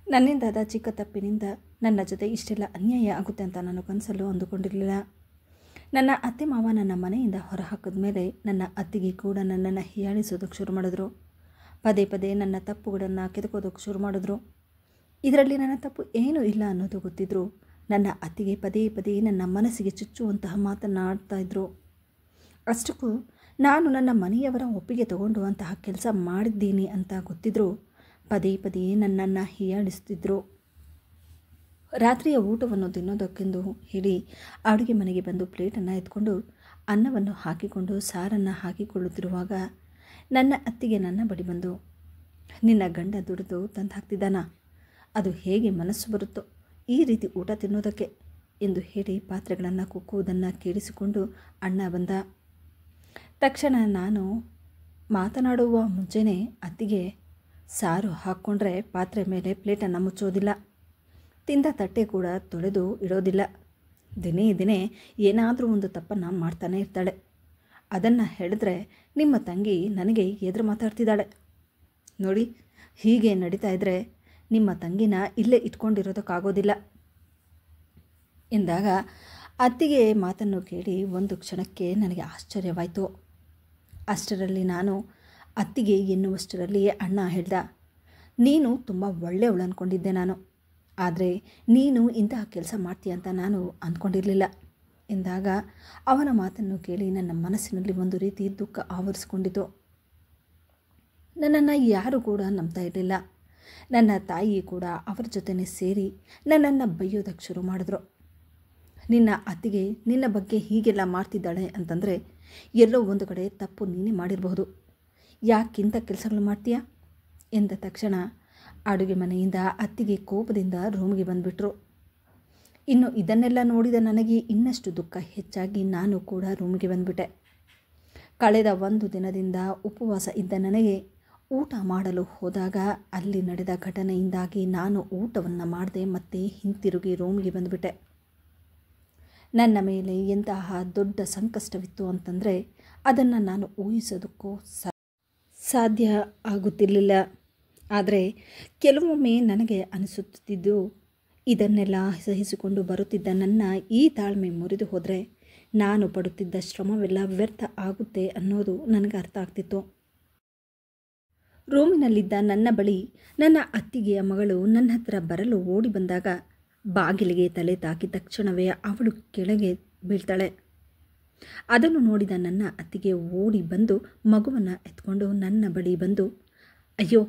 ನನ್ನಿಂದಾದ ಚಿಕ್ಕ ತಪ್ಪಿನಿಂದ ನನ್ನ ಜೊತೆ ಇಷ್ಟೆಲ್ಲ ಅನ್ಯಾಯ ಆಗುತ್ತೆ ಅಂತ ನಾನು ಕನಸಲ್ಲೂ ಅಂದುಕೊಂಡಿರಲಿಲ್ಲ. ನನ್ನ ಅತ್ತೆ ಮಾವ ನನ್ನ ಮನೆಯಿಂದ ಹೊರಹಾಕಿದ ಮೇಲೆ ನನ್ನ ಅತ್ತಿಗೆ ಕೂಡ ನನ್ನನ್ನು ಹೀಯಾಳಿಸೋದಕ್ಕೆ ಶುರು ಮಾಡಿದ್ರು. ಪದೇ ಪದೇ ನನ್ನ ತಪ್ಪುಗಳನ್ನು ಕೆದಕೋದಕ್ಕೆ ಶುರು ಮಾಡಿದ್ರು. ಇದರಲ್ಲಿ ನನ್ನ ತಪ್ಪು ಏನೂ ಇಲ್ಲ ಅನ್ನೋದು ಗೊತ್ತಿದ್ರು ನನ್ನ ಅತ್ತಿಗೆ ಪದೇ ಪದೇ ನನ್ನ ಮನಸ್ಸಿಗೆ ಚುಚ್ಚುವಂತಹ ಮಾತನ್ನು ಆಡ್ತಾಯಿದ್ರು. ಅಷ್ಟಕ್ಕೂ ನಾನು ನನ್ನ ಮನೆಯವರ ಒಪ್ಪಿಗೆ ತಗೊಂಡು ಅಂತಹ ಕೆಲಸ ಮಾಡಿದ್ದೀನಿ ಅಂತ ಗೊತ್ತಿದ್ರು ಪದೇ ಪದೇ ನನ್ನನ್ನು ಹೀಯಾಳಿಸ್ತಿದ್ರು. ರಾತ್ರಿಯ ಊಟವನ್ನು ತಿನ್ನೋದಕ್ಕೆಂದು ಹೇಳಿ ಅಡುಗೆ ಮನೆಗೆ ಬಂದು ಪ್ಲೇಟನ್ನು ಎತ್ಕೊಂಡು ಅನ್ನವನ್ನು ಹಾಕಿಕೊಂಡು ಸಾರನ್ನು ಹಾಕಿಕೊಳ್ಳುತ್ತಿರುವಾಗ ನನ್ನ ಅತ್ತಿಗೆ ನನ್ನ ಬಳಿ ಬಂದು, ನಿನ್ನ ಗಂಡ ದುಡಿದು ತಂದು ಹಾಕ್ತಿದ್ದಾನ, ಅದು ಹೇಗೆ ಮನಸ್ಸು ಬರುತ್ತೋ ಈ ರೀತಿ ಊಟ ತಿನ್ನೋದಕ್ಕೆ ಎಂದು ಹೇಳಿ ಪಾತ್ರೆಗಳನ್ನು ಕುಕ್ಕುವುದನ್ನು ಕೇಳಿಸಿಕೊಂಡು ಅಣ್ಣ ಬಂದ ತಕ್ಷಣ ನಾನು ಮಾತನಾಡುವ ಮುಂಚೆನೇ ಅತ್ತಿಗೆ, ಸಾರು ಹಾಕ್ಕೊಂಡ್ರೆ ಪಾತ್ರೆ ಮೇಲೆ ಪ್ಲೇಟನ್ನು ಮುಚ್ಚೋದಿಲ್ಲ, ತಿಂದ ತಟ್ಟೆ ಕೂಡ ತೊಳೆದು ಇಡೋದಿಲ್ಲ, ದಿನೇ ದಿನೇ ಏನಾದರೂ ಒಂದು ತಪ್ಪನ್ನು ಮಾಡ್ತಾನೆ ಇರ್ತಾಳೆ, ಅದನ್ನು ಹೇಳಿದ್ರೆ ನಿಮ್ಮ ತಂಗಿ ನನಗೆ ಎದುರು ಮಾತಾಡ್ತಿದ್ದಾಳೆ ನೋಡಿ, ಹೀಗೆ ನಡೀತಾ ಇದ್ದರೆ ನಿಮ್ಮ ತಂಗಿನ ಇಲ್ಲೇ ಇಟ್ಕೊಂಡಿರೋದಕ್ಕಾಗೋದಿಲ್ಲ ಎಂದಾಗ ಅತ್ತಿಗೆ ಮಾತನ್ನು ಕೇಳಿ ಒಂದು ಕ್ಷಣಕ್ಕೆ ನನಗೆ ಆಶ್ಚರ್ಯವಾಯಿತು. ಅಷ್ಟರಲ್ಲಿ ನಾನು ಅತ್ತಿಗೆ ಎನ್ನುವಷ್ಟರಲ್ಲಿ ಅಣ್ಣ ಹೇಳ್ದ, ನೀನು ತುಂಬ ಒಳ್ಳೆಯವಳು ಅಂದ್ಕೊಂಡಿದ್ದೆ ನಾನು, ಆದರೆ ನೀನು ಇಂತಹ ಕೆಲಸ ಮಾಡ್ತೀಯ ಅಂತ ನಾನು ಅಂದ್ಕೊಂಡಿರಲಿಲ್ಲ ಎಂದಾಗ ಅವನ ಮಾತನ್ನು ಕೇಳಿ ನನ್ನ ಮನಸ್ಸಿನಲ್ಲಿ ಒಂದು ರೀತಿ ದುಃಖ ಆವರಿಸಿಕೊಂಡಿತು. ನನ್ನನ್ನು ಯಾರೂ ಕೂಡ ನಂಬ್ತಾ ಇರಲಿಲ್ಲ. ನನ್ನ ತಾಯಿ ಕೂಡ ಅವರ ಜೊತೆನೇ ಸೇರಿ ನನ್ನನ್ನು ಬೈಯೋದಕ್ಕೆ ಶುರು ಮಾಡಿದ್ರು. ನಿನ್ನ ಅತ್ತಿಗೆ ನಿನ್ನ ಬಗ್ಗೆ ಹೀಗೆಲ್ಲ ಮಾಡ್ತಿದ್ದಾಳೆ ಅಂತಂದರೆ ಎಲ್ಲೋ ಒಂದು ಕಡೆ ತಪ್ಪು ನೀನೇ ಮಾಡಿರಬಹುದು, ಯಾಕಿಂತ ಕೆಲಸಗಳು ಮಾಡ್ತೀಯಾ ಎಂದ ತಕ್ಷಣ ಅಡುಗೆ ಮನೆಯಿಂದ ಅತ್ತಿಗೆ ಕೋಪದಿಂದ ರೂಮಿಗೆ ಬಂದುಬಿಟ್ರು. ಇನ್ನು ಇದನ್ನೆಲ್ಲ ನೋಡಿದ ನನಗೆ ಇನ್ನಷ್ಟು ದುಃಖ ಹೆಚ್ಚಾಗಿ ನಾನು ಕೂಡ ರೂಮಿಗೆ ಬಂದುಬಿಟ್ಟೆ. ಕಳೆದ ಒಂದು ದಿನದಿಂದ ಉಪವಾಸ ಇದ್ದ ನನಗೆ ಊಟ ಮಾಡಲು ಹೋದಾಗ ಅಲ್ಲಿ ನಡೆದ ಘಟನೆಯಿಂದಾಗಿ ನಾನು ಊಟವನ್ನು ಮಾಡದೆ ಮತ್ತೆ ಹಿಂತಿರುಗಿ ರೂಮಿಗೆ ಬಂದುಬಿಟ್ಟೆ. ನನ್ನ ಮೇಲೆ ಎಂತಹ ದೊಡ್ಡ ಸಂಕಷ್ಟವಿತ್ತು ಅಂತಂದರೆ ಅದನ್ನು ನಾನು ಊಹಿಸೋದಕ್ಕೂ ಸಾಧ್ಯ ಆಗುತ್ತಿರಲಿಲ್ಲ. ಆದರೆ ಕೆಲವೊಮ್ಮೆ ನನಗೆ ಅನಿಸುತ್ತಿದ್ದು, ಇದನ್ನೆಲ್ಲ ಸಹಿಸಿಕೊಂಡು ಬರುತ್ತಿದ್ದ ನನ್ನ ಈ ತಾಳ್ಮೆ ಮುರಿದು ಹೋದರೆ ನಾನು ಪಡುತ್ತಿದ್ದ ಶ್ರಮವೆಲ್ಲ ವ್ಯರ್ಥ ಆಗುತ್ತೆ ಅನ್ನೋದು ನನಗೆ ಅರ್ಥ ಆಗ್ತಿತ್ತು. ರೂಮಿನಲ್ಲಿದ್ದ ನನ್ನ ಬಳಿ ನನ್ನ ಅತ್ತಿಗೆಯ ಮಗಳು ನನ್ನ ಹತ್ರ ಬರಲು ಓಡಿ ಬಂದಾಗ ಬಾಗಿಲಿಗೆ ತಲೆ ತಾಕಿದ ತಕ್ಷಣವೇ ಅವಳು ಕೆಳಗೆ ಬೀಳ್ತಾಳೆ. ಅದನ್ನು ನೋಡಿದ ನನ್ನ ಅತ್ತಿಗೆ ಓಡಿ ಬಂದು ಮಗುವನ್ನು ಎತ್ಕೊಂಡು ನನ್ನ ಬಳಿ ಬಂದು, ಅಯ್ಯೋ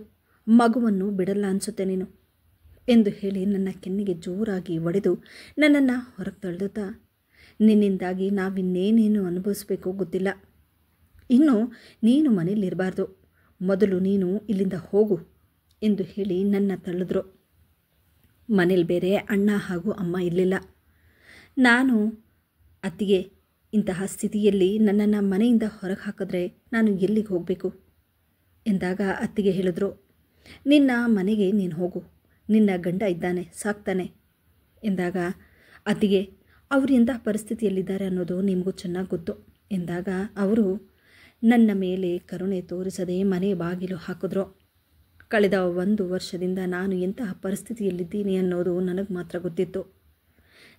ಮಗುವನ್ನು ಬಿಡಲ್ಲ ಅನಿಸುತ್ತೆ ನೀನು ಎಂದು ಹೇಳಿ ನನ್ನ ಕೆನ್ನೆಗೆ ಜೋರಾಗಿ ಒಡೆದು ನನ್ನನ್ನು ಹೊರಗೆ ತಳ್ಳುತ್ತಾ, ನಿನ್ನಿಂದಾಗಿ ನಾವಿನ್ನೇನೇನು ಅನುಭವಿಸ್ಬೇಕೋ ಗೊತ್ತಿಲ್ಲ, ಇನ್ನು ನೀನು ಮನೇಲಿರಬಾರ್ದು, ಮೊದಲು ನೀನು ಇಲ್ಲಿಂದ ಹೋಗು ಎಂದು ಹೇಳಿ ನನ್ನ ತಳ್ಳಿದ್ರು. ಮನೇಲಿ ಬೇರೆ ಅಣ್ಣ ಹಾಗೂ ಅಮ್ಮ ಇರಲಿಲ್ಲ. ನಾನು ಅತ್ತಿಗೆ, ಇಂತಹ ಸ್ಥಿತಿಯಲ್ಲಿ ನನ್ನನ್ನು ಮನೆಯಿಂದ ಹೊರಗೆ ಹಾಕಿದ್ರೆ ನಾನು ಎಲ್ಲಿಗೆ ಹೋಗಬೇಕು ಎಂದಾಗ ಅತ್ತಿಗೆ ಹೇಳಿದ್ರು, ನಿನ್ನ ಮನೆಗೆ ನೀನು ಹೋಗು, ನಿನ್ನ ಗಂಡ ಇದ್ದಾನೆ ಸಾಕ್ತಾನೆ ಎಂದಾಗ ಅತ್ತಿಗೆ, ಅವರು ಎಂತಹ ಪರಿಸ್ಥಿತಿಯಲ್ಲಿದ್ದಾರೆ ಅನ್ನೋದು ನಿಮಗೂ ಚೆನ್ನಾಗಿ ಗೊತ್ತು ಎಂದಾಗ ಅವರು ನನ್ನ ಮೇಲೆ ಕರುಣೆ ತೋರಿಸದೆ ಮನೆ ಬಾಗಿಲು ಹಾಕಿದ್ರು. ಕಳೆದ 1 ವರ್ಷದಿಂದ ನಾನು ಎಂತಹ ಪರಿಸ್ಥಿತಿಯಲ್ಲಿದ್ದೀನಿ ಅನ್ನೋದು ನನಗೆ ಮಾತ್ರ ಗೊತ್ತಿತ್ತು.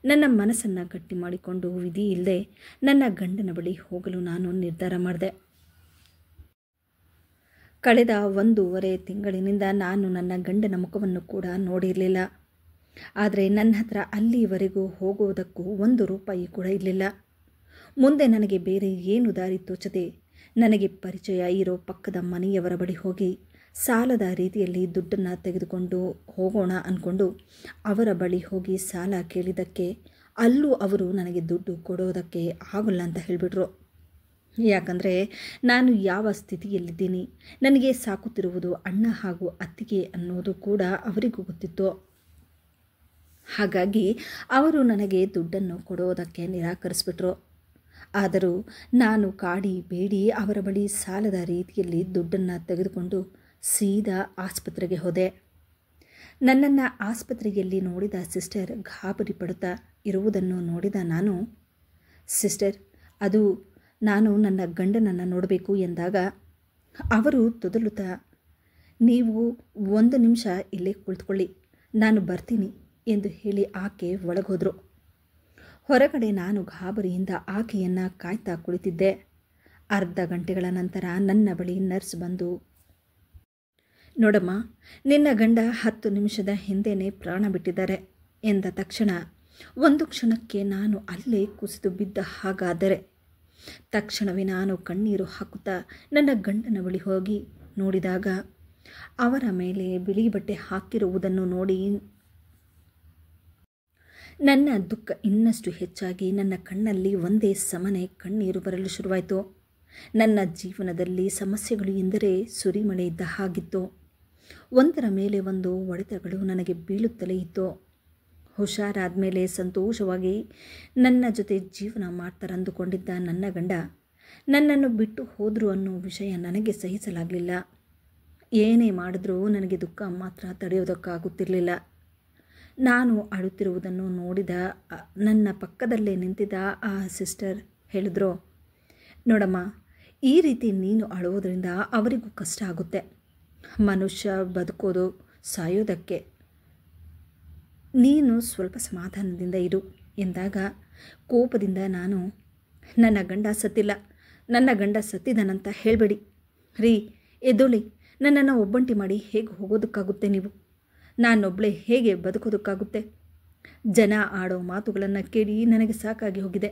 ನನ್ನ ಮನಸ್ಸನ್ನು ಗಟ್ಟಿ ಮಾಡಿಕೊಂಡು ವಿಧಿ ಇಲ್ಲದೆ ನನ್ನ ಗಂಡನ ಬಳಿ ಹೋಗಲು ನಾನು ನಿರ್ಧಾರ ಮಾಡಿದೆ. ಕಳೆದ 1.5 ತಿಂಗಳಿನಿಂದ ನಾನು ನನ್ನ ಗಂಡನ ಮುಖವನ್ನು ಕೂಡ ನೋಡಿರಲಿಲ್ಲ. ಆದರೆ ನನ್ನ ಹತ್ರ ಅಲ್ಲಿವರೆಗೂ ಹೋಗುವುದಕ್ಕೂ 1 ರೂಪಾಯಿ ಕೂಡ ಇರಲಿಲ್ಲ. ಮುಂದೆ ನನಗೆ ಬೇರೆ ಏನು ದಾರಿ ತೋಚದೆ ನನಗೆ ಪರಿಚಯ ಇರೋ ಪಕ್ಕದ ಮನೆಯವರ ಬಳಿ ಹೋಗಿ ಸಾಲದ ರೀತಿಯಲ್ಲಿ ದುಡ್ಡನ್ನು ತೆಗೆದುಕೊಂಡು ಹೋಗೋಣ ಅಂದ್ಕೊಂಡು ಅವರ ಬಳಿ ಹೋಗಿ ಸಾಲ ಕೇಳಿದ್ದಕ್ಕೆ ಅಲ್ಲೂ ಅವರು ನನಗೆ ದುಡ್ಡು ಕೊಡೋದಕ್ಕೆ ಆಗೋಲ್ಲ ಅಂತ ಹೇಳಿಬಿಟ್ರು. ಯಾಕಂದರೆ ನಾನು ಯಾವ ಸ್ಥಿತಿಯಲ್ಲಿದ್ದೀನಿ, ನನಗೆ ಸಾಕುತ್ತಿರುವುದು ಅಣ್ಣ ಹಾಗೂ ಅತ್ತಿಗೆ ಅನ್ನೋದು ಕೂಡ ಅವರಿಗೂ ಗೊತ್ತಿತ್ತು. ಹಾಗಾಗಿ ಅವರು ನನಗೆ ದುಡ್ಡನ್ನು ಕೊಡೋದಕ್ಕೆ ನಿರಾಕರಿಸಿಬಿಟ್ರು. ಆದರೂ ನಾನು ಕಾಡಿ ಬೇಡಿ ಅವರ ಬಳಿ ಸಾಲದ ರೀತಿಯಲ್ಲಿ ದುಡ್ಡನ್ನು ತೆಗೆದುಕೊಂಡು ಸೀದಾ ಆಸ್ಪತ್ರೆಗೆ ಹೋದೆ. ನನ್ನನ್ನು ಆಸ್ಪತ್ರೆಯಲ್ಲಿ ನೋಡಿದ ಸಿಸ್ಟರ್ ಗಾಬರಿ ಪಡುತ್ತಾ ಇರುವುದನ್ನು ನೋಡಿದ ನಾನು, ಸಿಸ್ಟರ್, ಅದು ನಾನು ನನ್ನ ಗಂಡನನ್ನು ನೋಡಬೇಕು ಎಂದಾಗ ಅವರು ತೊದಲುತ್ತಾ, ನೀವು 1 ನಿಮಿಷ ಇಲ್ಲೇ ಕುಳಿತುಕೊಳ್ಳಿ, ನಾನು ಬರ್ತೀನಿ ಎಂದು ಹೇಳಿ ಆಕೆ ಒಳಗೋದ್ರು. ಹೊರಗಡೆ ನಾನು ಗಾಬರಿಯಿಂದ ಆಕೆಯನ್ನು ಕಾಯ್ತಾ ಕುಳಿತಿದ್ದೆ. ಅರ್ಧ ಗಂಟೆಗಳ ನಂತರ ನನ್ನ ಬಳಿ ನರ್ಸ್ ಬಂದು, ನೋಡಮ್ಮ, ನಿನ್ನ ಗಂಡ 10 ನಿಮಿಷದ ಹಿಂದೆಯೇ ಪ್ರಾಣ ಬಿಟ್ಟಿದ್ದಾರೆ ಎಂದ ತಕ್ಷಣ ಒಂದು ಕ್ಷಣಕ್ಕೆ ನಾನು ಅಲ್ಲೇ ಕುಸಿದು ಬಿದ್ದ ಹಾಗಾದರೆ ತಕ್ಷಣವೇ ನಾನು ಕಣ್ಣೀರು ಹಾಕುತ್ತಾ ನನ್ನ ಗಂಡನ ಬಳಿ ಹೋಗಿ ನೋಡಿದಾಗ ಅವರ ಮೇಲೆ ಬಿಳಿ ಬಟ್ಟೆ ಹಾಕಿರುವುದನ್ನು ನೋಡಿ ನನ್ನ ದುಃಖ ಇನ್ನಷ್ಟು ಹೆಚ್ಚಾಗಿ ನನ್ನ ಕಣ್ಣಲ್ಲಿ ಒಂದೇ ಸಮನೆ ಕಣ್ಣೀರು ಬರಲು ಶುರುವಾಯಿತು. ನನ್ನ ಜೀವನದಲ್ಲಿ ಸಮಸ್ಯೆಗಳು ಎಂದರೆ ಸುರಿಮಳೆ ಇದ್ದ ಹಾಗಿತ್ತು. ಒಂದರ ಮೇಲೆ ಒಂದು ಹೊಡೆತಗಳು ನನಗೆ ಬೀಳುತ್ತಲೇ ಇತ್ತು. ಹುಷಾರಾದ ಮೇಲೆ ಸಂತೋಷವಾಗಿ ನನ್ನ ಜೊತೆ ಜೀವನ ಮಾಡ್ತಾರಂದುಕೊಂಡಿದ್ದ ನನ್ನ ಗಂಡ ನನ್ನನ್ನು ಬಿಟ್ಟು ಹೋದರು ಅನ್ನೋ ವಿಷಯ ನನಗೆ ಸಹಿಸಲಾಗಲಿಲ್ಲ. ಏನೇ ಮಾಡಿದ್ರೂ ನನಗೆ ದುಃಖ ಮಾತ್ರ ತಡೆಯೋದಕ್ಕಾಗುತ್ತಿರಲಿಲ್ಲ. ನಾನು ಅಳುತ್ತಿರುವುದನ್ನು ನೋಡಿದ ನನ್ನ ಪಕ್ಕದಲ್ಲೇ ನಿಂತಿದ್ದ ಆ ಸಿಸ್ಟರ್ ಹೇಳಿದ್ರು, ನೋಡಮ್ಮ, ಈ ರೀತಿ ನೀನು ಅಳುವುದರಿಂದ ಅವರಿಗೂ ಕಷ್ಟ ಆಗುತ್ತೆ. ಮನುಷ್ಯ ಬದುಕೋದು ಸಾಯೋದಕ್ಕೆ. ನೀನು ಸ್ವಲ್ಪ ಸಮಾಧಾನದಿಂದ ಇರು ಎಂದಾಗ ಕೋಪದಿಂದ ನಾನು, ನನ್ನ ಗಂಡ ಸತ್ತಿಲ್ಲ, ನನ್ನ ಗಂಡ ಸತ್ತಿದನಂತ ಹೇಳಬೇಡಿ ರೀ, ಎದ್ದೊಳಿ, ನನ್ನನ್ನು ಒಬ್ಬಂಟಿ ಮಾಡಿ ಹೇಗೆ ಹೋಗೋದಕ್ಕಾಗುತ್ತೆ? ನೀವು ನಾನೊಬ್ಬಳೇ ಹೇಗೆ ಬದುಕೋದಕ್ಕಾಗುತ್ತೆ? ಜನ ಆಡೋ ಮಾತುಗಳನ್ನು ಕೇಳಿ ನನಗೆ ಸಾಕಾಗಿ ಹೋಗಿದೆ.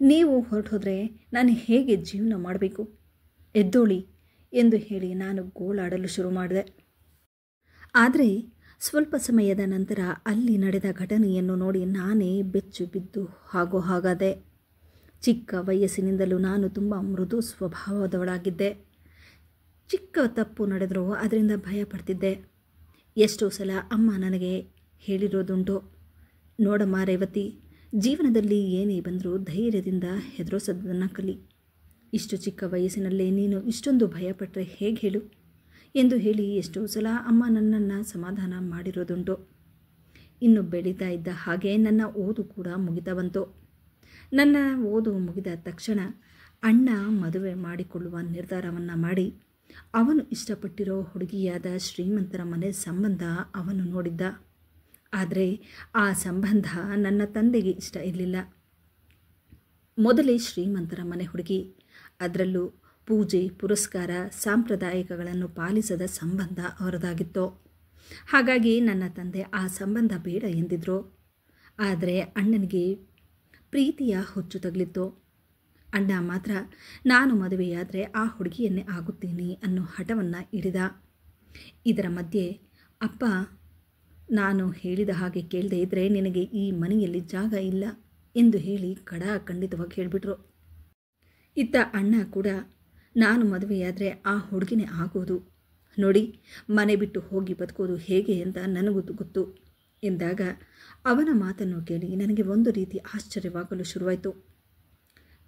ನೀವು ಹೊರಟೋದ್ರೆ ನಾನು ಹೇಗೆ ಜೀವನ ಮಾಡಬೇಕು? ಎದ್ದೋಳಿ ಎಂದು ಹೇಳಿ ನಾನು ಗೋಳಾಡಲು ಶುರು ಮಾಡಿದೆ. ಆದರೆ ಸ್ವಲ್ಪ ಸಮಯದ ನಂತರ ಅಲ್ಲಿ ನಡೆದ ಘಟನೆಯನ್ನು ನೋಡಿ ನಾನೇ ಬೆಚ್ಚು ಬಿದ್ದು ಹಾಗಾದೆ. ಚಿಕ್ಕ ವಯಸ್ಸಿನಿಂದಲೂ ನಾನು ತುಂಬ ಮೃದು ಸ್ವಭಾವದವಳಾಗಿದ್ದೆ. ಚಿಕ್ಕ ತಪ್ಪು ನಡೆದರೂ ಅದರಿಂದ ಭಯ ಪಡ್ತಿದ್ದೆ. ಎಷ್ಟೋ ಸಲ ಅಮ್ಮ ನನಗೆ ಹೇಳಿರೋದುಂಟು, ನೋಡಮ್ಮ ರೇವತಿ, ಜೀವನದಲ್ಲಿ ಏನೇ ಬಂದರೂ ಧೈರ್ಯದಿಂದ ಹೆದರೋಸೋದನ್ನು ಕಲಿ. ಇಷ್ಟು ಚಿಕ್ಕ ವಯಸ್ಸಿನಲ್ಲೇ ನೀನು ಇಷ್ಟೊಂದು ಭಯಪಟ್ಟರೆ ಹೇಗೆ ಹೇಳು ಎಂದು ಹೇಳಿ ಎಷ್ಟೋ ಸಲ ಅಮ್ಮ ನನ್ನನ್ನು ಸಮಾಧಾನ ಮಾಡಿರೋದುಂಟು. ಇನ್ನು ಬೆಳೀತಾ ಇದ್ದ ಹಾಗೆ ನನ್ನ ಓದು ಕೂಡ ಮುಗಿತಾ ಬಂತು. ನನ್ನ ಓದು ಮುಗಿದ ತಕ್ಷಣ ಅಣ್ಣ ಮದುವೆ ಮಾಡಿಕೊಳ್ಳುವ ನಿರ್ಧಾರವನ್ನು ಮಾಡಿ ಅವನು ಇಷ್ಟಪಟ್ಟಿರೋ ಹುಡುಗಿಯಾದ ಶ್ರೀಮಂತರ ಮನೆ ಸಂಬಂಧ ಅವನು ನೋಡಿದ್ದ. ಆದರೆ ಆ ಸಂಬಂಧ ನನ್ನ ತಂದೆಗೆ ಇಷ್ಟ ಇರಲಿಲ್ಲ. ಮೊದಲೇ ಶ್ರೀಮಂತರ ಮನೆ ಹುಡುಗಿ, ಅದರಲ್ಲೂ ಪೂಜೆ ಪುರಸ್ಕಾರ ಸಾಂಪ್ರದಾಯಿಕಗಳನ್ನು ಪಾಲಿಸದ ಸಂಬಂಧ ಅವರದಾಗಿತ್ತು. ಹಾಗಾಗಿ ನನ್ನ ತಂದೆ ಆ ಸಂಬಂಧ ಬೇಡ ಎಂದಿದ್ರು. ಆದರೆ ಅಣ್ಣನಿಗೆ ಪ್ರೀತಿಯ ಹುಚ್ಚು ತಗಲಿತ್ತು. ಅಣ್ಣ ಮಾತ್ರ ನಾನು ಮದುವೆಯಾದರೆ ಆ ಹುಡುಗಿಯನ್ನೇ ಆಗುತ್ತೀನಿ ಅನ್ನೋ ಹಠವನ್ನು ಹಿಡಿದ. ಇದರ ಮಧ್ಯೆ ಅಪ್ಪ, ನಾನು ಹೇಳಿದ ಹಾಗೆ ಕೇಳದೆ ಇದ್ದರೆ ನಿನಗೆ ಈ ಮನೆಯಲ್ಲಿ ಜಾಗ ಇಲ್ಲ ಎಂದು ಹೇಳಿ ಖಂಡಿತವಾಗಿ ಹೇಳಿಬಿಟ್ರು. ಇತ್ತ ಅಣ್ಣ ಕೂಡ ನಾನು ಮದುವೆಯಾದರೆ ಆ ಹುಡುಗಿನೇ ಆಗೋದು, ನೋಡಿ ಮನೆ ಬಿಟ್ಟು ಹೋಗಿ ಬದುಕೋದು ಹೇಗೆ ಅಂತ ನನಗೂ ಗೊತ್ತು ಎಂದಾಗ ಅವನ ಮಾತನ್ನು ಕೇಳಿ ನನಗೆ ಒಂದು ರೀತಿ ಆಶ್ಚರ್ಯವಾಗಲು ಶುರುವಾಯಿತು.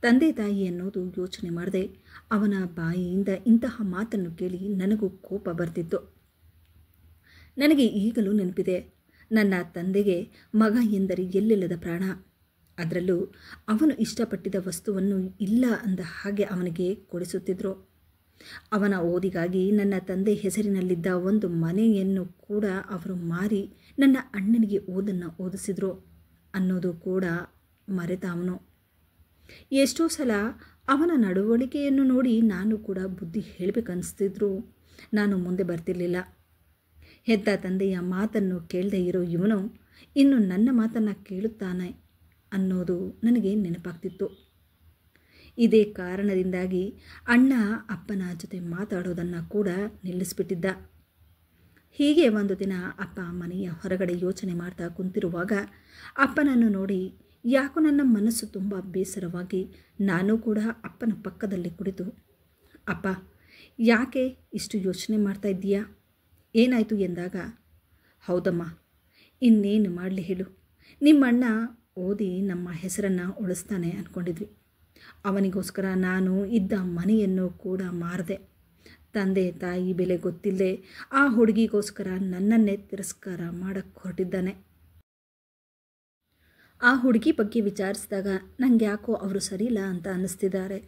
ತಂದೆ ತಾಯಿ ಅನ್ನೋದು ಯೋಚನೆ ಮಾಡದೆ ಅವನ ಬಾಯಿಯಿಂದ ಇಂತಹ ಮಾತನ್ನು ಕೇಳಿ ನನಗೂ ಕೋಪ ಬರ್ತಿತ್ತು. ನನಗೆ ಈಗಲೂ ನೆನಪಿದೆ, ನನ್ನ ತಂದೆಗೆ ಮಗ ಎಂದರೆ ಎಲ್ಲಿಲ್ಲದ ಪ್ರಾಣ. ಅದರಲ್ಲೂ ಅವನು ಇಷ್ಟಪಟ್ಟಿದ್ದ ವಸ್ತುವನ್ನು ಇಲ್ಲ ಅಂದ ಹಾಗೆ ಅವನಿಗೆ ಕೊಡಿಸುತ್ತಿದ್ದರು. ಅವನ ಓದಿಗಾಗಿ ನನ್ನ ತಂದೆ ಹೆಸರಿನಲ್ಲಿದ್ದ ಒಂದು ಮನೆಯನ್ನು ಕೂಡ ಅವರು ಮಾರಿ ನನ್ನ ಅಣ್ಣನಿಗೆ ಓದನ್ನು ಓದಿಸಿದ್ರು ಅನ್ನೋದು ಕೂಡ ಮರೆತ ಅವನು. ಎಷ್ಟೋ ಸಲ ಅವನ ನಡವಳಿಕೆಯನ್ನು ನೋಡಿ ನಾನು ಕೂಡ ಬುದ್ಧಿ ಹೇಳಬೇಕನ್ನಿಸ್ತಿದ್ರು ನಾನು ಮುಂದೆ ಬರ್ತಿರಲಿಲ್ಲ. ಹೆತ್ತ ತಂದೆಯ ಮಾತನ್ನು ಕೇಳದೆ ಇರೋ ಇವನು ಇನ್ನು ನನ್ನ ಮಾತನ್ನು ಕೇಳುತ್ತಾನೆ ಅನ್ನೋದು ನನಗೆ ನೆನಪಾಗ್ತಿತ್ತು. ಇದೇ ಕಾರಣದಿಂದಾಗಿ ಅಣ್ಣ ಅಪ್ಪನ ಜೊತೆ ಮಾತಾಡೋದನ್ನು ಕೂಡ ನಿಲ್ಲಿಸಿಬಿಟ್ಟಿದ್ದ. ಹೀಗೆ ಒಂದು ದಿನ ಅಪ್ಪ ಮನೆಯ ಹೊರಗಡೆ ಯೋಚನೆ ಮಾಡ್ತಾ ಕುಂತಿರುವಾಗ ಅಪ್ಪನನ್ನು ನೋಡಿ ಯಾಕೋ ನನ್ನ ಮನಸ್ಸು ತುಂಬ ಬೇಸರವಾಗಿ ನಾನು ಕೂಡ ಅಪ್ಪನ ಪಕ್ಕದಲ್ಲಿ ಕುಳಿತು, ಅಪ್ಪ ಯಾಕೆ ಇಷ್ಟು ಯೋಚನೆ ಮಾಡ್ತಾ ಇದ್ದೀಯಾ, ಏನಾಯಿತು ಎಂದಾಗ, ಹೌದಮ್ಮ, ಇನ್ನೇನು ಮಾಡಲಿ ಹೇಳು, ನಿಮ್ಮಣ್ಣ ಓದಿ ನಮ್ಮ ಹೆಸರನ್ನು ಉಳಿಸ್ತಾನೆ ಅಂದ್ಕೊಂಡಿದ್ವಿ. ಅವನಿಗೋಸ್ಕರ ನಾನು ಇದ್ದ ಮನೆಯನ್ನು ಕೂಡ ಮಾರದೆ, ತಂದೆ ತಾಯಿ ಬೆಲೆ ಗೊತ್ತಿಲ್ಲದೆ ಆ ಹುಡುಗಿಗೋಸ್ಕರ ನನ್ನನ್ನೇ ತಿರಸ್ಕಾರ ಮಾಡಕ್ಕೆ ಹೊರಟಿದ್ದಾನೆ. ಆ ಹುಡುಗಿ ಬಗ್ಗೆ ವಿಚಾರಿಸಿದಾಗ ನನಗೆ ಯಾಕೋ ಅವರು ಸರಿಯಿಲ್ಲ ಅಂತ ಅನ್ನಿಸ್ತಿದ್ದಾರೆ.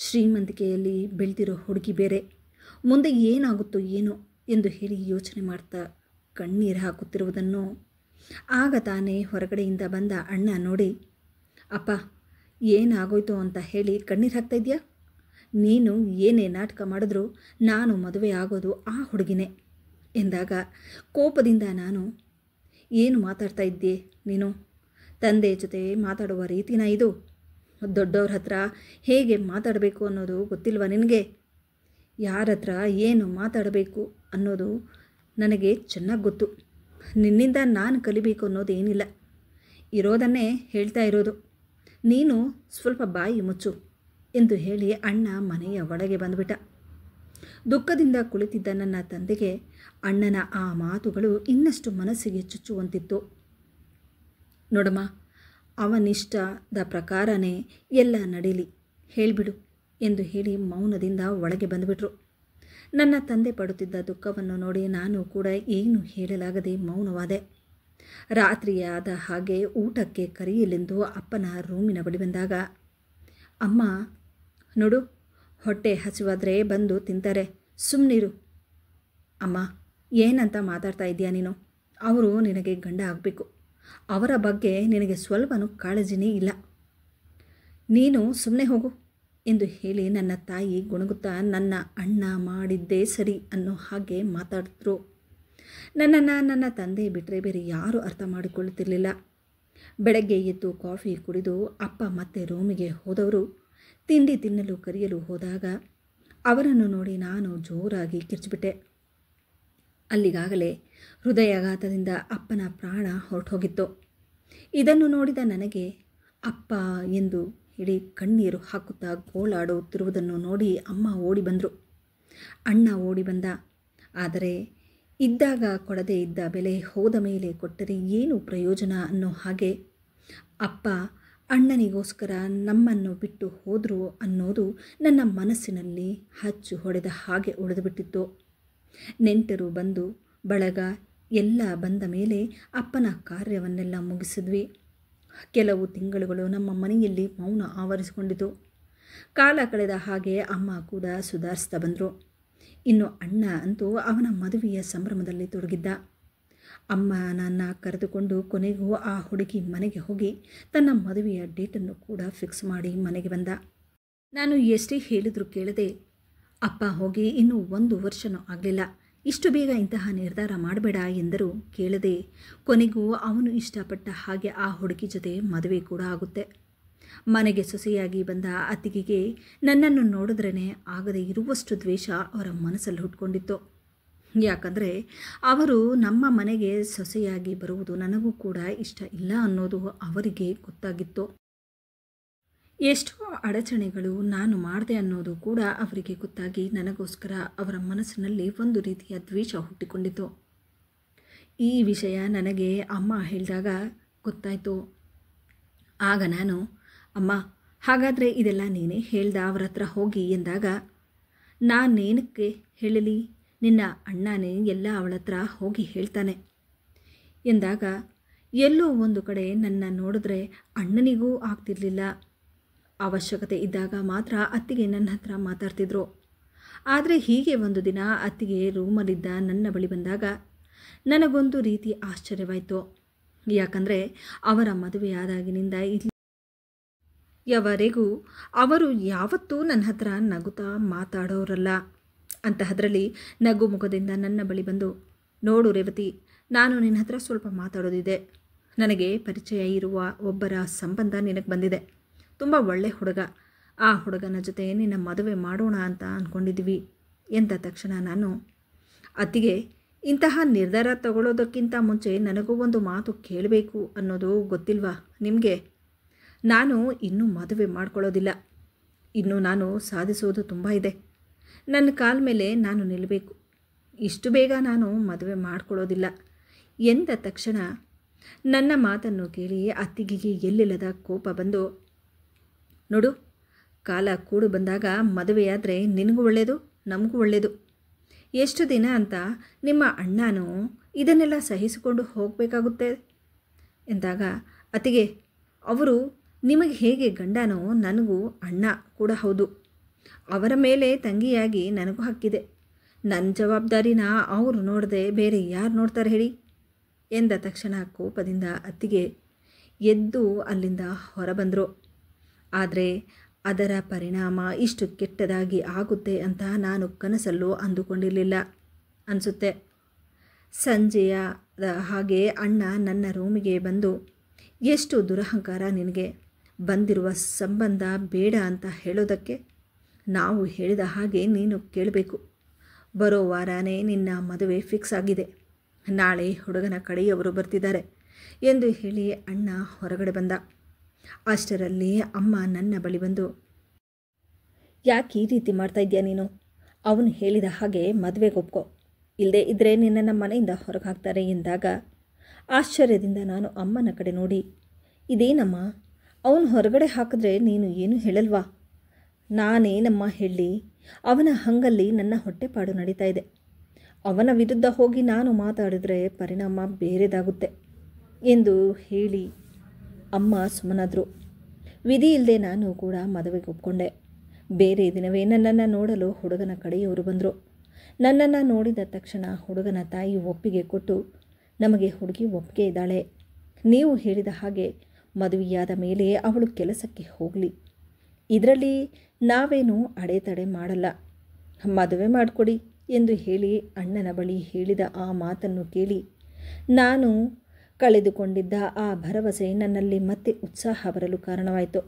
ಶ್ರೀಮಂತಿಕೆಯಲ್ಲಿ ಬೆಳೆದಿರೋ ಹುಡುಗಿ ಬೇರೆ, ಮುಂದೆ ಏನಾಗುತ್ತೋ ಏನೋ ಎಂದು ಹೇಳಿ ಯೋಚನೆ ಮಾಡ್ತಾ ಕಣ್ಣೀರು ಹಾಕುತ್ತಿರುವುದನ್ನು ಆಗ ತಾನೇ ಹೊರಗಡೆಯಿಂದ ಬಂದ ಅಣ್ಣ ನೋಡಿ, ಅಪ್ಪ ಏನಾಗೋಯ್ತು ಅಂತ ಹೇಳಿ ಕಣ್ಣೀರು ಹಾಕ್ತಾ ಇದೆಯಾ? ನೀನು ಏನೇ ನಾಟಕ ಮಾಡಿದ್ರೂ ನಾನು ಮದುವೆ ಆಗೋದು ಆ ಹುಡುಗಿನೇ ಎಂದಾಗ ಕೋಪದಿಂದ ನಾನು, ಏನು ಮಾತಾಡ್ತಾ ಇದ್ದೆ ನೀನು? ತಂದೆ ಜೊತೆ ಮಾತಾಡುವ ರೀತಿನ ಇದು? ದೊಡ್ಡವ್ರ ಹತ್ರ ಹೇಗೆ ಮಾತಾಡಬೇಕು ಅನ್ನೋದು ಗೊತ್ತಿಲ್ವ ನಿನಗೆ? ಯಾರ ಹತ್ರ ಏನು ಮಾತಾಡಬೇಕು ಅನ್ನೋದು ನನಗೆ ಚೆನ್ನಾಗಿ ಗೊತ್ತು. ನಿನ್ನಿಂದ ನಾನು ಕಲಿಬೇಕು ಅನ್ನೋದೇನಿಲ್ಲ, ಇರೋದನ್ನೇ ಹೇಳ್ತಾ ಇರೋದು. ನೀನು ಸ್ವಲ್ಪ ಬಾಯಿ ಮುಚ್ಚು ಎಂದು ಹೇಳಿ ಅಣ್ಣ ಮನೆಯ ಒಳಗೆ ಬಂದುಬಿಟ್ಟ. ದುಃಖದಿಂದ ಕುಳಿತಿದ್ದ ನನ್ನ ತಂದೆಗೆ ಅಣ್ಣನ ಆ ಮಾತುಗಳು ಇನ್ನಷ್ಟು ಮನಸ್ಸಿಗೆ ಚುಚ್ಚುವಂತಿತ್ತು. ನೋಡಮ್ಮ, ಅವನಿಷ್ಟದ ಪ್ರಕಾರನೇ ಎಲ್ಲ ನಡೀಲಿ, ಹೇಳಿಬಿಡು ಎಂದು ಹೇಳಿ ಮೌನದಿಂದ ಒಳಗೆ ಬಂದುಬಿಟ್ರು. ನನ್ನ ತಂದೆ ಪಡುತ್ತಿದ್ದ ದುಃಖವನ್ನು ನೋಡಿ ನಾನು ಕೂಡ ಏನು ಹೇಳಲಾಗದೆ ಮೌನವಾದೆ. ರಾತ್ರಿಯಾದ ಹಾಗೆ ಊಟಕ್ಕೆ ಕರೆಯಲೆಂದು ಅಪ್ಪನ ರೂಮಿನ ಬಳಿ ಬಂದಾಗ, ಅಮ್ಮ ನೋಡು, ಹೊಟ್ಟೆ ಹಸಿವಾದರೆ ಬಂದು ತಿಂತಾರೆ, ಸುಮ್ಮನಿರು. ಅಮ್ಮ ಏನಂತ ಮಾತಾಡ್ತಾ ಇದೆಯಾ ನೀನು? ಅವರು ನಿನಗೆ ಗಂಡ ಆಗಬೇಕು, ಅವರ ಬಗ್ಗೆ ನಿನಗೆ ಸ್ವಲ್ಪನೂ ಕಾಳಜಿನೇ ಇಲ್ಲ. ನೀನು ಸುಮ್ಮನೆ ಹೋಗು ಎಂದು ಹೇಳಿ ನನ್ನ ತಾಯಿ ಗುಣಗುತ್ತಾ ನನ್ನ ಅಣ್ಣ ಮಾಡಿದ್ದೇ ಸರಿ ಅನ್ನೋ ಹಾಗೆ ಮಾತಾಡಿದ್ರು. ನನ್ನನ್ನು ನನ್ನ ತಂದೆ ಬಿಟ್ಟರೆ ಬೇರೆ ಯಾರೂ ಅರ್ಥ ಮಾಡಿಕೊಳ್ಳುತ್ತಿರಲಿಲ್ಲ. ಬೆಳಗ್ಗೆ ಎದ್ದು ಕಾಫಿ ಕುಡಿದು ಅಪ್ಪ ಮತ್ತೆ ರೂಮಿಗೆ ಹೋದವರು ತಿಂಡಿ ತಿನ್ನಲು ಕರೆಯಲು ಹೋದಾಗ ಅವರನ್ನು ನೋಡಿ ನಾನು ಜೋರಾಗಿ ಕಿರ್ಚಿಬಿಟ್ಟೆ. ಅಲ್ಲಿಗಾಗಲೇ ಹೃದಯಾಘಾತದಿಂದ ಅಪ್ಪನ ಪ್ರಾಣ ಹೊರಟೋಗಿತ್ತು. ಇದನ್ನು ನೋಡಿದ ನನಗೆ ಅಪ್ಪ ಎಂದು ಹೇಳಿ ಕಣ್ಣೀರು ಹಾಕುತ್ತಾ ಗೋಳಾಡುತ್ತಿರುವುದನ್ನು ನೋಡಿ ಅಮ್ಮ ಓಡಿ ಬಂದರು, ಅಣ್ಣ ಓಡಿ ಬಂದ. ಆದರೆ ಇದ್ದಾಗ ಕೊಡದೇ ಇದ್ದ ಬೆಲೆ ಹೋದ ಮೇಲೆ ಕೊಟ್ಟರೆ ಏನು ಪ್ರಯೋಜನ ಅನ್ನೋ ಹಾಗೆ ಅಪ್ಪ ಅಣ್ಣನಿಗೋಸ್ಕರ ನಮ್ಮನ್ನು ಬಿಟ್ಟು ಹೋದರು ಅನ್ನೋದು ನನ್ನ ಮನಸ್ಸಿನಲ್ಲಿ ಹಚ್ಚು ಹೊಡೆದ ಹಾಗೆ ಉಳಿದುಬಿಟ್ಟಿತ್ತು. ನೆಂಟರು ಬಂದು ಬಳಗ ಎಲ್ಲ ಬಂದ ಮೇಲೆ ಅಪ್ಪನ ಕಾರ್ಯವನ್ನೆಲ್ಲ ಮುಗಿಸಿದ್ವಿ. ಕೆಲವು ತಿಂಗಳುಗಳು ನಮ್ಮ ಮನೆಯಲ್ಲಿ ಮೌನ ಆವರಿಸಿಕೊಂಡಿತು. ಕಾಲ ಕಳೆದ ಹಾಗೆ ಅಮ್ಮ ಕೂಡ ಸುಧಾರಿಸ್ತಾ ಬಂದರು. ಇನ್ನು ಅಣ್ಣ ಅಂತೂ ಅವನ ಮದುವೆಯ ಸಂಭ್ರಮದಲ್ಲಿ ತೊಡಗಿದ್ದ. ಅಮ್ಮ ನನ್ನ ಕರೆದುಕೊಂಡು ಕೊನೆಗೂ ಆ ಹುಡುಗಿ ಮನೆಗೆ ಹೋಗಿ ತನ್ನ ಮದುವೆಯ ಡೇಟನ್ನು ಕೂಡ ಫಿಕ್ಸ್ ಮಾಡಿ ಮನೆಗೆ ಬಂದ. ನಾನು ಎಷ್ಟೇ ಹೇಳಿದರೂ ಕೇಳದೆ, ಅಪ್ಪ ಹೋಗಿ ಇನ್ನೂ 1 ವರ್ಷನೂ ಆಗಲಿಲ್ಲ, ಇಷ್ಟು ಬೇಗ ಇಂತಹ ನಿರ್ಧಾರ ಮಾಡಬೇಡ ಎಂದರೂ ಕೇಳದೆ ಕೊನೆಗೂ ಅವನು ಇಷ್ಟಪಟ್ಟ ಹಾಗೆ ಆ ಹುಡುಗಿ ಜೊತೆ ಮದುವೆ ಕೂಡ ಆಗುತ್ತೆ. ಮನೆಗೆ ಸೊಸೆಯಾಗಿ ಬಂದ ಅತ್ತಿಗೆಗೆ ನನ್ನನ್ನು ನೋಡಿದ್ರೇ ಆಗದೆ ಇರುವಷ್ಟು ದ್ವೇಷ ಅವರ ಮನಸ್ಸಲ್ಲಿ ಹುಟ್ಕೊಂಡಿತ್ತು. ಯಾಕಂದರೆ ಅವರು ನಮ್ಮ ಮನೆಗೆ ಸೊಸೆಯಾಗಿ ಬರುವುದು ನನಗೂ ಕೂಡ ಇಷ್ಟ ಇಲ್ಲ ಅನ್ನೋದು ಅವರಿಗೆ ಗೊತ್ತಾಗಿತ್ತು. ಎಷ್ಟೋ ಅಡಚಣೆಗಳು ನಾನು ಮಾಡಿದೆ ಅನ್ನೋದು ಕೂಡ ಅವರಿಗೆ ಗೊತ್ತಾಗಿ ನನಗೋಸ್ಕರ ಅವರ ಮನಸ್ಸಿನಲ್ಲಿ ಒಂದು ರೀತಿಯ ದ್ವೇಷ ಹುಟ್ಟಿಕೊಂಡಿತು. ಈ ವಿಷಯ ನನಗೆ ಅಮ್ಮ ಹೇಳಿದಾಗ ಗೊತ್ತಾಯಿತು. ಆಗ ನಾನು, ಅಮ್ಮ ಹಾಗಾದರೆ ಇದೆಲ್ಲ ನೀನೇ ಹೇಳ್ದ ಅವರ ಹತ್ರ ಹೋಗಿ ಎಂದಾಗ, ನಾನೇನಕ್ಕೆ ಹೇಳಲಿ, ನಿನ್ನ ಅಣ್ಣನೇ ಎಲ್ಲ ಅವಳ ಹತ್ರ ಹೋಗಿ ಹೇಳ್ತಾನೆ ಎಂದಾಗ, ಎಲ್ಲೋ ಒಂದು ಕಡೆ ನನ್ನ ನೋಡಿದ್ರೆ ಅಣ್ಣನಿಗೂ ಆಗ್ತಿರಲಿಲ್ಲ. ಅವಶ್ಯಕತೆ ಇದ್ದಾಗ ಮಾತ್ರ ಅತ್ತಿಗೆ ನನ್ನ ಹತ್ರ ಮಾತಾಡ್ತಿದ್ರು. ಆದರೆ ಹೀಗೆ ಒಂದು ದಿನ ಅತ್ತಿಗೆ ರೂಮಲ್ಲಿದ್ದ ನನ್ನ ಬಳಿ ಬಂದಾಗ ನನಗೊಂದು ರೀತಿ ಆಶ್ಚರ್ಯವಾಯಿತು. ಯಾಕಂದರೆ ಅವರ ಮದುವೆಯಾದಾಗಿನಿಂದ ಇಲ್ಲಿಯವರೆಗೂ ಅವರು ಯಾವತ್ತೂ ನನ್ನ ಹತ್ರ ನಗುತ್ತಾ ಮಾತಾಡೋರಲ್ಲ. ಅಂತಹದ್ರಲ್ಲಿ ನಗು ಮುಖದಿಂದ ನನ್ನ ಬಳಿ ಬಂದು, ನೋಡು ರೇವತಿ, ನಾನು ನಿನ್ನ ಹತ್ರ ಸ್ವಲ್ಪ ಮಾತಾಡೋದಿದೆ. ನನಗೆ ಪರಿಚಯ ಇರುವ ಒಬ್ಬರ ಸಂಬಂಧ ನಿನಗೆ ಬಂದಿದೆ. ತುಂಬ ಒಳ್ಳೆ ಹುಡುಗ. ಆ ಹುಡುಗನ ಜೊತೆ ನಿನ್ನ ಮದುವೆ ಮಾಡೋಣ ಅಂತ ಅಂದ್ಕೊಂಡಿದ್ವಿ ಎಂದ ತಕ್ಷಣ ನಾನು, ಅತ್ತಿಗೆ ಇಂತಹ ನಿರ್ಧಾರ ತಗೊಳ್ಳೋದಕ್ಕಿಂತ ಮುಂಚೆ ನನಗೂ ಒಂದು ಮಾತು ಕೇಳಬೇಕು ಅನ್ನೋದು ಗೊತ್ತಿಲ್ವಾ ನಿಮಗೆ? ನಾನು ಇನ್ನೂ ಮದುವೆ ಮಾಡ್ಕೊಳ್ಳೋದಿಲ್ಲ. ಇನ್ನು ನಾನು ಸಾಧಿಸೋದು ತುಂಬ ಇದೆ. ನನ್ನ ಕಾಲ ಮೇಲೆ ನಾನು ನಿಲ್ಲಬೇಕು. ಇಷ್ಟು ಬೇಗ ನಾನು ಮದುವೆ ಮಾಡ್ಕೊಳ್ಳೋದಿಲ್ಲ ಎಂದ ತಕ್ಷಣ ನನ್ನ ಮಾತನ್ನು ಕೇಳಿ ಅತ್ತಿಗೆಗೆ ಎಲ್ಲಿಲ್ಲದ ಕೋಪ ಬಂದು, ನೋಡು, ಕಾಲ ಕೂಡು ಬಂದಾಗ ಮದುವೆಯಾದರೆ ನಿನಗೂ ಒಳ್ಳೆಯದು, ನಮಗೂ ಒಳ್ಳೆಯದು. ಎಷ್ಟು ದಿನ ಅಂತ ನಿಮ್ಮ ಅಣ್ಣನೂ ಇದನ್ನೆಲ್ಲ ಸಹಿಸಿಕೊಂಡು ಹೋಗಬೇಕಾಗುತ್ತೆ ಎಂದಾಗ, ಅತ್ತಿಗೆ ಅವರು ನಿಮಗೆ ಹೇಗೆ ಗಂಡನೋ ನನಗೂ ಅಣ್ಣ ಕೂಡ ಹೌದು. ಅವರ ಮೇಲೆ ತಂಗಿಯಾಗಿ ನನಗೂ ಹಕ್ಕಿದೆ. ನನ್ನ ಜವಾಬ್ದಾರಿನ ಅವರು ನೋಡದೆ ಬೇರೆ ಯಾರು ನೋಡ್ತಾರೆ ಹೇಳಿ ಎಂದ ತಕ್ಷಣ ಕೋಪದಿಂದ ಅತ್ತಿಗೆ ಎದ್ದು ಅಲ್ಲಿಂದ ಹೊರಬಂದರು. ಆದರೆ ಅದರ ಪರಿಣಾಮ ಇಷ್ಟು ಕೆಟ್ಟದಾಗಿ ಆಗುತ್ತೆ ಅಂತ ನಾನು ಕನಸಲ್ಲೂ ಅಂದುಕೊಂಡಿರಲಿಲ್ಲ ಅನಿಸುತ್ತೆ. ಸಂಜೆಯ ಹಾಗೆ ಅಣ್ಣ ನನ್ನ ರೂಮಿಗೆ ಬಂದು, ಎಷ್ಟು ದುರಹಂಕಾರ ನಿನಗೆ, ಬಂದಿರುವ ಸಂಬಂಧ ಬೇಡ ಅಂತ ಹೇಳೋದಕ್ಕೆ ನಾವು ಹೇಳಿದ ಹಾಗೆ ನೀನು ಕೇಳಬೇಕು. ಬರೋ ವಾರನೇ ನಿನ್ನ ಮದುವೆ ಫಿಕ್ಸ್ ಆಗಿದೆ, ನಾಳೆ ಹುಡುಗನ ಕಡೆಯವರು ಬರ್ತಿದ್ದಾರೆ ಎಂದು ಹೇಳಿ ಅಣ್ಣ ಹೊರಗಡೆ ಬಂದ. ಅಷ್ಟರಲ್ಲಿ ಅಮ್ಮ ನನ್ನ ಬಳಿ ಬಂದು, ಯಾಕೆ ಈ ರೀತಿ ಮಾಡ್ತಾಯಿದ್ಯಾ ನೀನು? ಅವನು ಹೇಳಿದ ಹಾಗೆ ಮದುವೆಗೆ ಒಪ್ಕೊ, ಇಲ್ಲದೇ ಇದ್ದರೆ ನಿನ್ನನ್ನು ಮನೆಯಿಂದ ಹೊರಗೆ ಹಾಕ್ತಾರೆ ಎಂದಾಗ ಆಶ್ಚರ್ಯದಿಂದ ನಾನು ಅಮ್ಮನ ಕಡೆ ನೋಡಿ, ಇದೇನಮ್ಮ, ಅವನು ಹೊರಗಡೆ ಹಾಕಿದ್ರೆ ನೀನು ಏನು ಹೇಳಲ್ವಾ? ನಾನೇನಮ್ಮ ಹೇಳಿ? ಅವನ ಹಂಗಲ್ಲಿ ನನ್ನ ಹೊಟ್ಟೆಪಾಡು ನಡೀತಾ ಇದೆ. ಅವನ ವಿರುದ್ಧ ಹೋಗಿ ನಾನು ಮಾತಾಡಿದರೆ ಪರಿಣಾಮ ಬೇರೆದಾಗುತ್ತೆ ಎಂದು ಹೇಳಿ ಅಮ್ಮ ಸುಮ್ಮನಾದರು. ವಿಧಿ ಇಲ್ಲದೆ ನಾನು ಕೂಡ ಮದುವೆಗೆ ಒಪ್ಕೊಂಡೆ. ಬೇರೆ ದಿನವೇ ನನ್ನನ್ನು ನೋಡಲು ಹುಡುಗನ ಕಡೆಯವರು ಬಂದರು. ನನ್ನನ್ನು ನೋಡಿದ ತಕ್ಷಣ ಹುಡುಗನ ತಾಯಿ ಒಪ್ಪಿಗೆ ಕೊಟ್ಟು, ನಮಗೆ ಹುಡುಗಿ ಒಪ್ಪಿಗೆ ಇದ್ದಾಳೆ, ನೀವು ಹೇಳಿದ ಹಾಗೆ ಮದುವೆಯಾದ ಮೇಲೆ ಅವಳು ಕೆಲಸಕ್ಕೆ ಹೋಗಲಿ, ಇದರಲ್ಲಿ ನಾವೇನು ಅಡೆತಡೆ ಮಾಡಲ್ಲ, ಮದುವೆ ಮಾಡಿಕೊಡಿ ಎಂದು ಹೇಳಿ ಅಣ್ಣನ ಬಳಿ ಹೇಳಿದ ಆ ಮಾತನ್ನು ಕೇಳಿ ನಾನು ಕಳೆದುಕೊಂಡಿದ್ದ ಆ ಭರವಸೆ ನನ್ನಲ್ಲಿ ಮತ್ತೆ ಉತ್ಸಾಹ ಬರಲು ಕಾರಣವಾಯಿತು.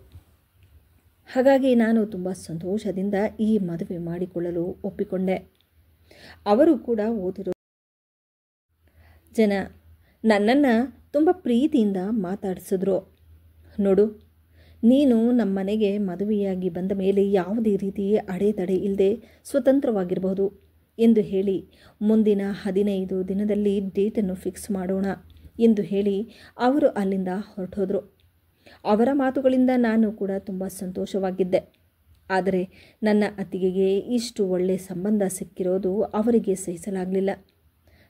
ಹಾಗಾಗಿ ನಾನು ತುಂಬ ಸಂತೋಷದಿಂದ ಈ ಮದುವೆ ಮಾಡಿಕೊಳ್ಳಲು ಒಪ್ಪಿಕೊಂಡೆ. ಅವರು ಕೂಡ ಓದಿರೋ ಜನ ನನ್ನನ್ನು ತುಂಬ ಪ್ರೀತಿಯಿಂದ ಮಾತಾಡಿಸಿದ್ರು. ನೋಡು, ನೀನು ನಮ್ಮ ಮನೆಗೆ ಮದುವೆಯಾಗಿ ಬಂದ ಮೇಲೆ ಯಾವುದೇ ರೀತಿ ಅಡೆತಡೆ ಇಲ್ಲದೆ ಸ್ವತಂತ್ರವಾಗಿರಬಹುದು ಎಂದು ಹೇಳಿ ಮುಂದಿನ 15 ದಿನದಲ್ಲಿ ಡೇಟನ್ನು ಫಿಕ್ಸ್ ಮಾಡೋಣ ಎಂದು ಹೇಳಿ ಅವರು ಅಲ್ಲಿಂದ ಹೊರಟೋದ್ರು. ಅವರ ಮಾತುಗಳಿಂದ ನಾನು ಕೂಡ ತುಂಬ ಸಂತೋಷವಾಗಿದ್ದೆ. ಆದರೆ ನನ್ನ ಅತ್ತಿಗೆಗೆ ಇಷ್ಟು ಒಳ್ಳೆಯ ಸಂಬಂಧ ಸಿಕ್ಕಿರೋದು ಅವರಿಗೆ ಸಹಿಸಲಾಗಲಿಲ್ಲ.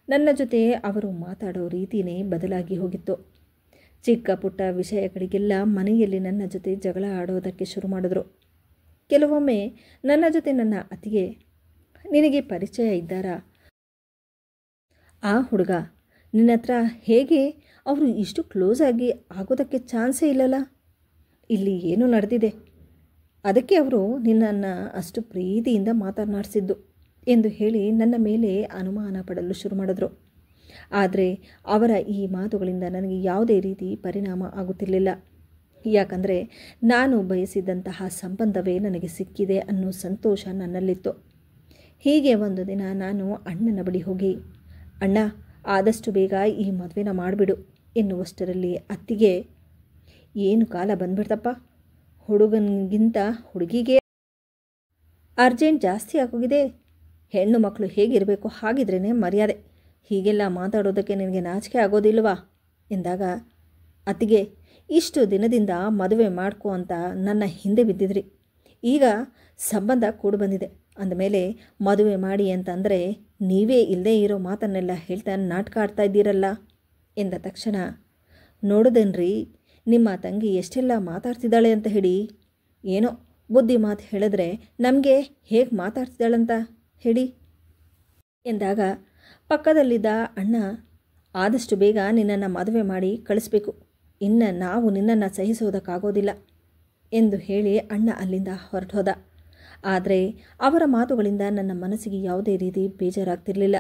ನನ್ನ ಜೊತೆ ಅವರು ಮಾತಾಡೋ ರೀತಿಯೇ ಬದಲಾಗಿ ಹೋಗಿತ್ತು. ಚಿಕ್ಕ ಪುಟ್ಟ ವಿಷಯಗಳಿಗೆಲ್ಲ ಮನೆಯಲ್ಲಿ ನನ್ನ ಜೊತೆ ಜಗಳ ಆಡೋದಕ್ಕೆ ಶುರು ಮಾಡಿದ್ರು. ಕೆಲವೊಮ್ಮೆ ನನ್ನ ಜೊತೆ ನನ್ನ ಅತ್ತಿಗೆ, ನಿನಗೆ ಪರಿಚಯ ಇದ್ದಾರಾ ಆ ಹುಡುಗ, ನಿನ್ನ ಹತ್ರ ಹೇಗೆ ಅವರು ಇಷ್ಟು ಕ್ಲೋಸ್ ಆಗಿ ಆಗೋದಕ್ಕೆ ಚಾನ್ಸೇ ಇಲ್ಲಲ್ಲ, ಇಲ್ಲಿ ಏನು ನಡೆದಿದೆ, ಅದಕ್ಕೆ ಅವರು ನಿನ್ನನ್ನು ಅಷ್ಟು ಪ್ರೀತಿಯಿಂದ ಮಾತನಾಡಿಸಿದ್ದು ಎಂದು ಹೇಳಿ ನನ್ನ ಮೇಲೆ ಅನುಮಾನ ಪಡಲು ಶುರು ಮಾಡಿದ್ರು. ಆದರೆ ಅವರ ಈ ಮಾತುಗಳಿಂದ ನನಗೆ ಯಾವುದೇ ರೀತಿ ಪರಿಣಾಮ ಆಗುತ್ತಿರಲಿಲ್ಲ. ಯಾಕಂದರೆ ನಾನು ಬಯಸಿದಂತಹ ಸಂಬಂಧವೇ ನನಗೆ ಸಿಕ್ಕಿದೆ ಅನ್ನೋ ಸಂತೋಷ ನನ್ನಲ್ಲಿತ್ತು. ಹೀಗೆ ಒಂದು ದಿನ ನಾನು ಅಣ್ಣನ ಬಳಿ ಹೋಗಿ, ಅಣ್ಣ, ಆದಷ್ಟು ಬೇಗ ಈ ಮದುವೆನ ಮಾಡಿಬಿಡು ಎನ್ನುವಷ್ಟರಲ್ಲಿ ಅತ್ತಿಗೆ, ಏನು ಕಾಲ ಬಂದ್ಬಿಡ್ತಪ್ಪ, ಹುಡುಗನಿಗಿಂತ ಹುಡುಗಿಗೆ ಅರ್ಜೆಂಟ್ ಜಾಸ್ತಿ ಆಗೋಗಿದೆ, ಹೆಣ್ಣು ಮಕ್ಕಳು ಹೇಗಿರಬೇಕು ಹಾಗಿದ್ರೇ ಮರ್ಯಾದೆ, ಹೀಗೆಲ್ಲ ಮಾತಾಡೋದಕ್ಕೆ ನಿನಗೆ ನಾಚಿಕೆ ಆಗೋದಿಲ್ವಾ ಎಂದಾಗ, ಅತ್ತಿಗೆ, ಇಷ್ಟು ದಿನದಿಂದ ಮದುವೆ ಮಾಡ್ಕೊ ಅಂತ ನನ್ನ ಹಿಂದೆ ಬಿದ್ದಿದ್ರಿ, ಈಗ ಸಂಬಂಧ ಕೂಡಿ ಬಂದಿದೆ ಅಂದಮೇಲೆ ಮದುವೆ ಮಾಡಿ ಅಂತಂದರೆ ನೀವೇ ಇಲ್ಲದೇ ಇರೋ ಮಾತನ್ನೆಲ್ಲ ಹೇಳ್ತಾ ನಾಟಕ ಆಡ್ತಾ ಇದ್ದೀರಲ್ಲ ಎಂದ ತಕ್ಷಣ, ನೋಡೋದೇನ್ರಿ ನಿಮ್ಮ ತಂಗಿ ಎಷ್ಟೆಲ್ಲ ಮಾತಾಡ್ತಿದ್ದಾಳೆ ಅಂತ ಹೇಳಿ, ಏನೋ ಬುದ್ಧಿ ಮಾತು ಹೇಳಿದ್ರೆ ನಮಗೆ ಹೇಗೆ ಮಾತಾಡ್ತಿದ್ದಾಳಂತ ಹೇಳಿ ಎಂದಾಗ ಪಕ್ಕದಲ್ಲಿದ್ದ ಅಣ್ಣ, ಆದಷ್ಟು ಬೇಗ ನಿನ್ನನ್ನು ಮದುವೆ ಮಾಡಿ ಕಳಿಸ್ಬೇಕು, ಇನ್ನು ನಾವು ನಿನ್ನನ್ನು ಸಹಿಸೋದಕ್ಕಾಗೋದಿಲ್ಲ ಎಂದು ಹೇಳಿ ಅಣ್ಣ ಅಲ್ಲಿಂದ ಹೊರಟೋದ. ಆದರೆ ಅವರ ಮಾತುಗಳಿಂದ ನನ್ನ ಮನಸ್ಸಿಗೆ ಯಾವುದೇ ರೀತಿ ಬೇಜಾರಾಗ್ತಿರಲಿಲ್ಲ.